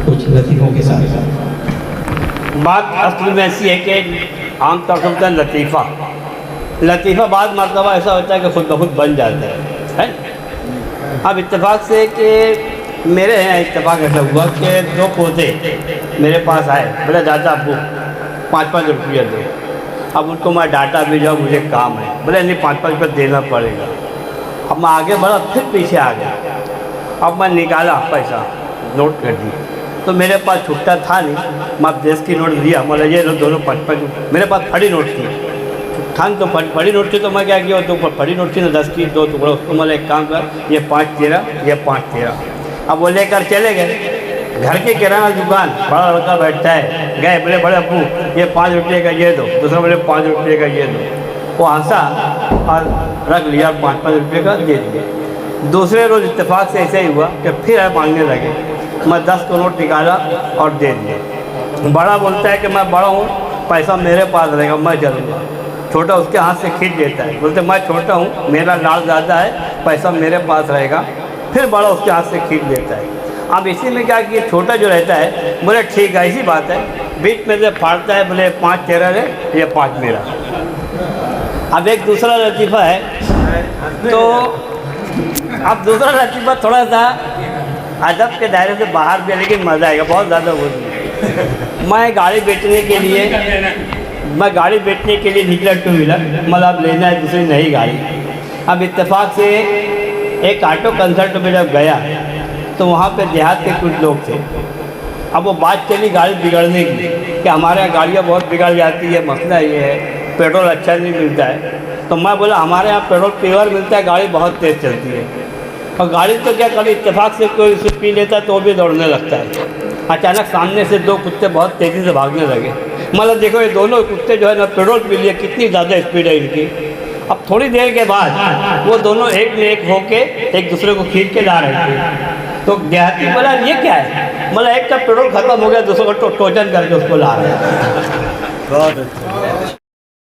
Speaker 8: कुछ लतीफ़ों के साथ।
Speaker 11: बात असल में ऐसी है कि आम तौर पर होता है लतीफ़ा बाद मरतबा ऐसा होता है कि खुद ब खुद बन जाता है। अब इत्तेफाक से कि मेरे यहाँ इत्तेफाक ऐसा हुआ कि 2 पोते मेरे पास आए, बोले दादा अब्बू 5-5 रुपये दो। अब उनको मैं डाटा भी जाऊँ, मुझे काम है, बोले नहीं 5-5 रुपये देना पड़ेगा। अब मैं आगे बढ़ा, फिर पीछे आ गया। अब मैं निकाला पैसा, नोट कर दी, तो मेरे पास छुट्टा था नहीं। मैं 10 की नोट दिया, मतलब ये लोग दोनों 5-5, मेरे पास फड़ी नोट थी, थान तो फड़ी नोट थी। तो मैं क्या किया, तो फड़ी नोट थी ना 10 की 2 टुकड़ा, उसको मतलब एक काम कर, ये 5 तेरा, ये 5 तेरा। अब वो लेकर चले गए। घर के किराना दुकान बड़ा लड़का बैठता है, गए बोले बड़े अब्बू ये 5 रुपये का ये दो, दूसरा बोले 5 रुपये का ये दो। वो हंसा और रख लिया, 5-5 रुपये का दे दिया। दूसरे रोज़ इत्तेफाक से ऐसे ही हुआ कि फिर मांगने लगे। मैं 10 का नोट निकाला और दे दिया। बड़ा बोलता है कि मैं बड़ा हूँ, पैसा मेरे पास रहेगा, मैं चलूँगा। छोटा उसके हाथ से खींच लेता है, बोलते मैं छोटा हूँ, मेरा लाल ज़्यादा है, पैसा मेरे पास रहेगा। फिर बड़ा उसके हाथ से खींच लेता है। अब इसी में क्या कि छोटा जो रहता है बोले ठीक है, ऐसी बात है, बीच में से फाड़ता है, बोले 5 तेरा है, ये 5 मेरा। अब एक दूसरा लतीफ़ा है, तो अब दूसरा लतीफ़ा थोड़ा सा अदब के दायरे से बाहर भी है, लेकिन मज़ा आएगा, बहुत ज़्यादा वो। मैं गाड़ी बेचने के लिए निकला 2 व्हीलर, मतलब लेना है दूसरी नई गाड़ी। अब इत्तेफाक से एक ऑटो कंसर्ट में जब गया तो वहाँ पे देहात के कुछ लोग थे। अब वो बात चली गाड़ी बिगड़ने की कि हमारे यहाँ गाड़ियाँ बहुत बिगड़ जाती है, मसला ये है पेट्रोल अच्छा नहीं मिलता है। तो मैं बोला हमारे यहाँ पेट्रोल प्योर मिलता है, गाड़ी बहुत तेज़ चलती है। और गाड़ी तो क्या कभी इत्तेफाक से कोई उसे पी लेता तो वो भी दौड़ने लगता है। अचानक सामने से 2 कुत्ते बहुत तेज़ी से भागने लगे। मतलब देखो ये दोनों कुत्ते जो है ना पेट्रोल पी लिए, कितनी ज़्यादा स्पीड है इनकी। अब थोड़ी देर के बाद वो दोनों एक में एक होके एक दूसरे को खींच के ला रहे थे। तो देहाती बोला ये क्या है, मतलब एक का पेट्रोल खत्म हो गया, दूसरे को टोचन करके उसको ला रहे हैं।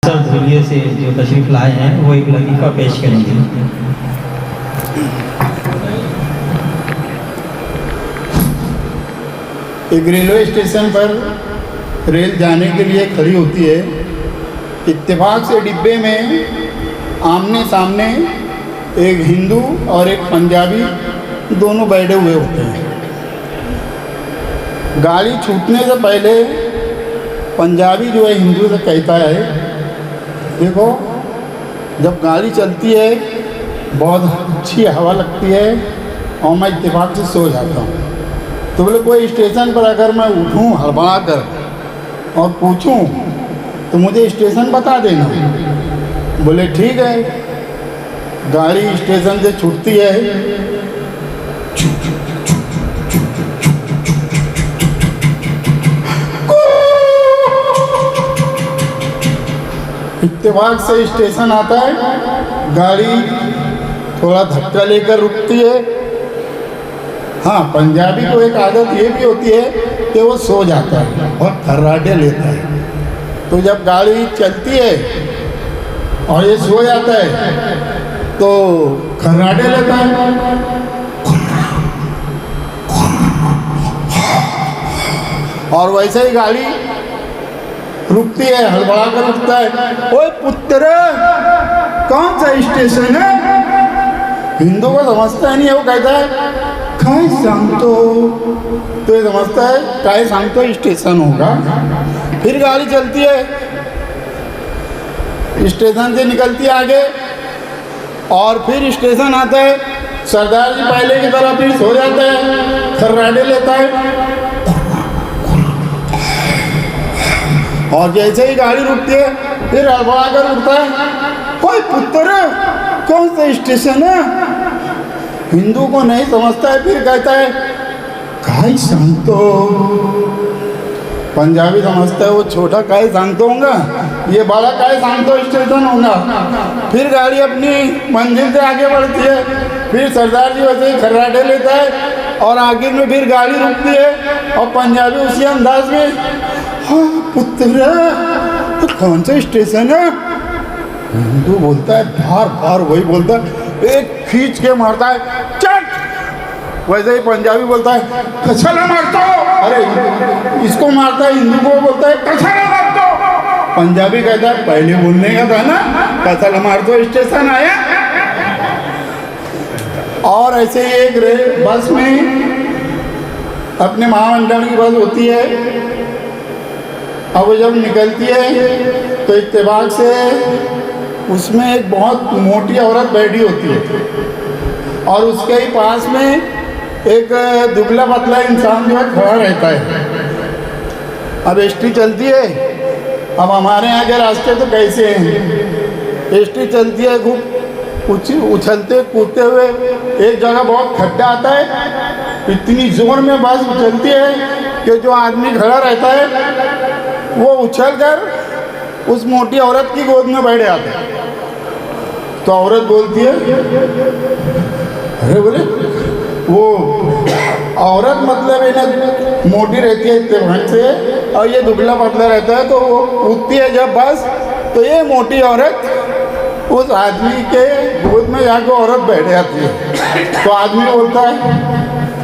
Speaker 8: सर धुलिये से जो तशरीफ़ लाए हैं वो एक लतीफ़ा पेश करेंगे।
Speaker 6: एक रेलवे स्टेशन पर रेल जाने के लिए खड़ी होती है। इत्तेफाक से डिब्बे में आमने सामने एक हिंदू और एक पंजाबी दोनों बैठे हुए होते हैं। गाड़ी छूटने से पहले पंजाबी जो है हिंदू से कहता है, देखो जब गाड़ी चलती है बहुत अच्छी हवा लगती है और मैं इत्तेफाक से सो जाता हूँ। तो बोले कोई स्टेशन पर अगर मैं उठूँ हड़बड़ा कर और पूछूं तो मुझे स्टेशन बता देना। बोले ठीक है। गाड़ी स्टेशन से छूटती है, इत्तेफाक से स्टेशन आता है, गाड़ी थोड़ा धक्का लेकर रुकती है। हाँ, पंजाबी को एक आदत ये भी होती है कि वो सो जाता है और खर्राटे लेता है। तो जब गाड़ी चलती है और ये सो जाता है तो खर्राटे लेता है। और वैसे ही गाड़ी रुकती है, हड़बड़ा कर रुकता है। ओए पुत्र, कौन सा स्टेशन है? हिंदू को समझता ही नहीं है। वो कहता है काय सांगतो, तो ये समझता है काय सांगतो स्टेशन होगा। फिर गाड़ी चलती है, स्टेशन से निकलती है आगे, और फिर स्टेशन आता है। सरदार जी पहले की तरह फिर सो जाता है, खर्राटे लेता है, और जैसे ही गाड़ी रुकती है फिर हड़बड़ा कर उठता है, कोई पुत्र कौन सा स्टेशन है। हिंदू को नहीं समझता है, फिर कहता है काय सांगतो। पंजाबी समझता है वो छोटा काय सांगतो होगा, ये बड़ा काय सांगतो स्टेशन होगा। फिर गाड़ी अपनी मंजिल से आगे बढ़ती है, फिर सरदार जी वैसे ही खर्राटे लेता है, और आखिर में फिर गाड़ी रुकती है, और पंजाबी उसी अंदाज में, हाँ पुत्र कौन सा स्टेशन है। हिंदू बोलता है बार बार वही बोलता है, एक खींच के मारता है, चट। वैसे ही पंजाबी बोलता है कछला मारता हो, अरे इसको मारता है, हिंदू को बोलता है कछला मारता हो। पंजाबी कहता है पहले बोलने का था ना, कछला मारता स्टेशन आया। और ऐसे ही एक बस में, अपने महामंडल की बस होती है, अब वो जब निकलती है तो इत्तेफाक से उसमें एक बहुत मोटी औरत बैठी होती है, और उसके ही पास में एक दुबला पतला इंसान जो है खड़ा रहता है। अब एसटी चलती है, अब हमारे यहाँ के रास्ते तो कैसे हैं, एसटी चलती है खूब उछलते कूदते हुए, एक जगह बहुत खड्डा आता है, इतनी जोर में बस चलती है कि जो आदमी खड़ा रहता है वो उछलकर उस मोटी औरत की गोद में बैठ जाता है। तो औरत बोलती है, अरे बोले वो औरत मतलब है ना मोटी रहती है इत्तेफाक से, और ये दुबला पतला रहता है, तो वो उठती है जब बस, तो ये मोटी औरत उस आदमी के गोद में जाकर औरत बैठ जाती है। तो आदमी बोलता है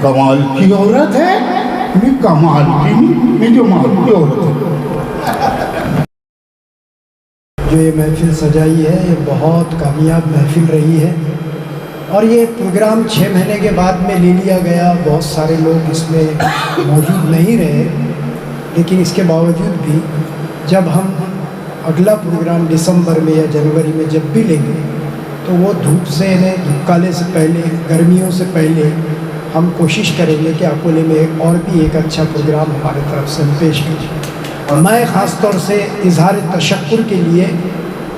Speaker 6: कमाल की औरत है, नहीं कमाल की नहीं, जो माल की औरत है।
Speaker 3: जो ये महफिल सजाई है ये बहुत कामयाब महफिल रही है, और ये प्रोग्राम 6 महीने के बाद में ले लिया गया। बहुत सारे लोग इसमें मौजूद नहीं रहे, लेकिन इसके बावजूद भी जब हम अगला प्रोग्राम दिसंबर में या जनवरी में जब भी लेंगे, तो वो धूप काले से पहले, गर्मियों से पहले हम कोशिश करेंगे कि अकोले में और भी एक अच्छा प्रोग्राम हमारे तरफ से हम पेश करें। मैं ख़ास तौर से इजहार तशक्कुर के लिए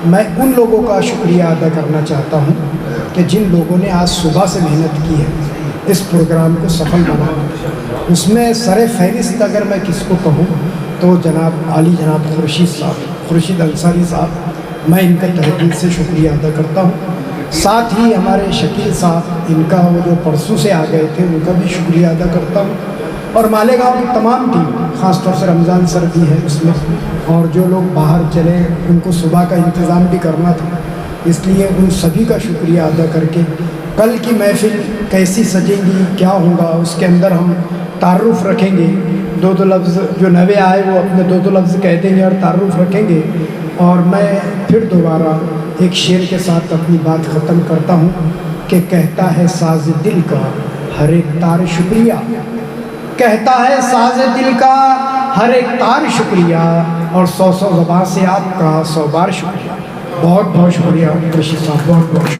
Speaker 3: मैं उन लोगों का शुक्रिया अदा करना चाहता हूं कि जिन लोगों ने आज सुबह से मेहनत की है इस प्रोग्राम को सफल बनाने। उसमें सरे फहरिस्त अगर मैं किसको कहूं तो जनाब जनाब खुर्शीद अंसारी साहब, मैं इनका तहे दिल से शुक्रिया अदा करता हूं। साथ ही हमारे शकील साहब, इनका वो जो परसों से आ गए थे, उनका भी शुक्रिया अदा करता हूं। और मालेगांव की तमाम टीम, ख़ास तौर से रमज़ान सर भी है उसमें, और जो लोग बाहर चले उनको सुबह का इंतज़ाम भी करना था, इसलिए उन सभी का शुक्रिया अदा करके कल की महफिल कैसी सजेंगी, क्या होगा, उसके अंदर हम तारुफ रखेंगे। दो लफ्ज़ जो नवे आए वो अपने दो लफ्ज़ कह देंगे और तारुफ रखेंगे। और मैं फिर दोबारा एक शेर के साथ अपनी बात ख़त्म करता हूँ कि कहता है साज़ दिल का हर एक तार शुक्रिया, कहता है साज़ दिल का हर एक तार शुक्रिया, और 100 ज़बान से आपका 100 बार शुक्रिया। बहुत बहुत शुक्रिया ऋषि साहब, बहुत बहुत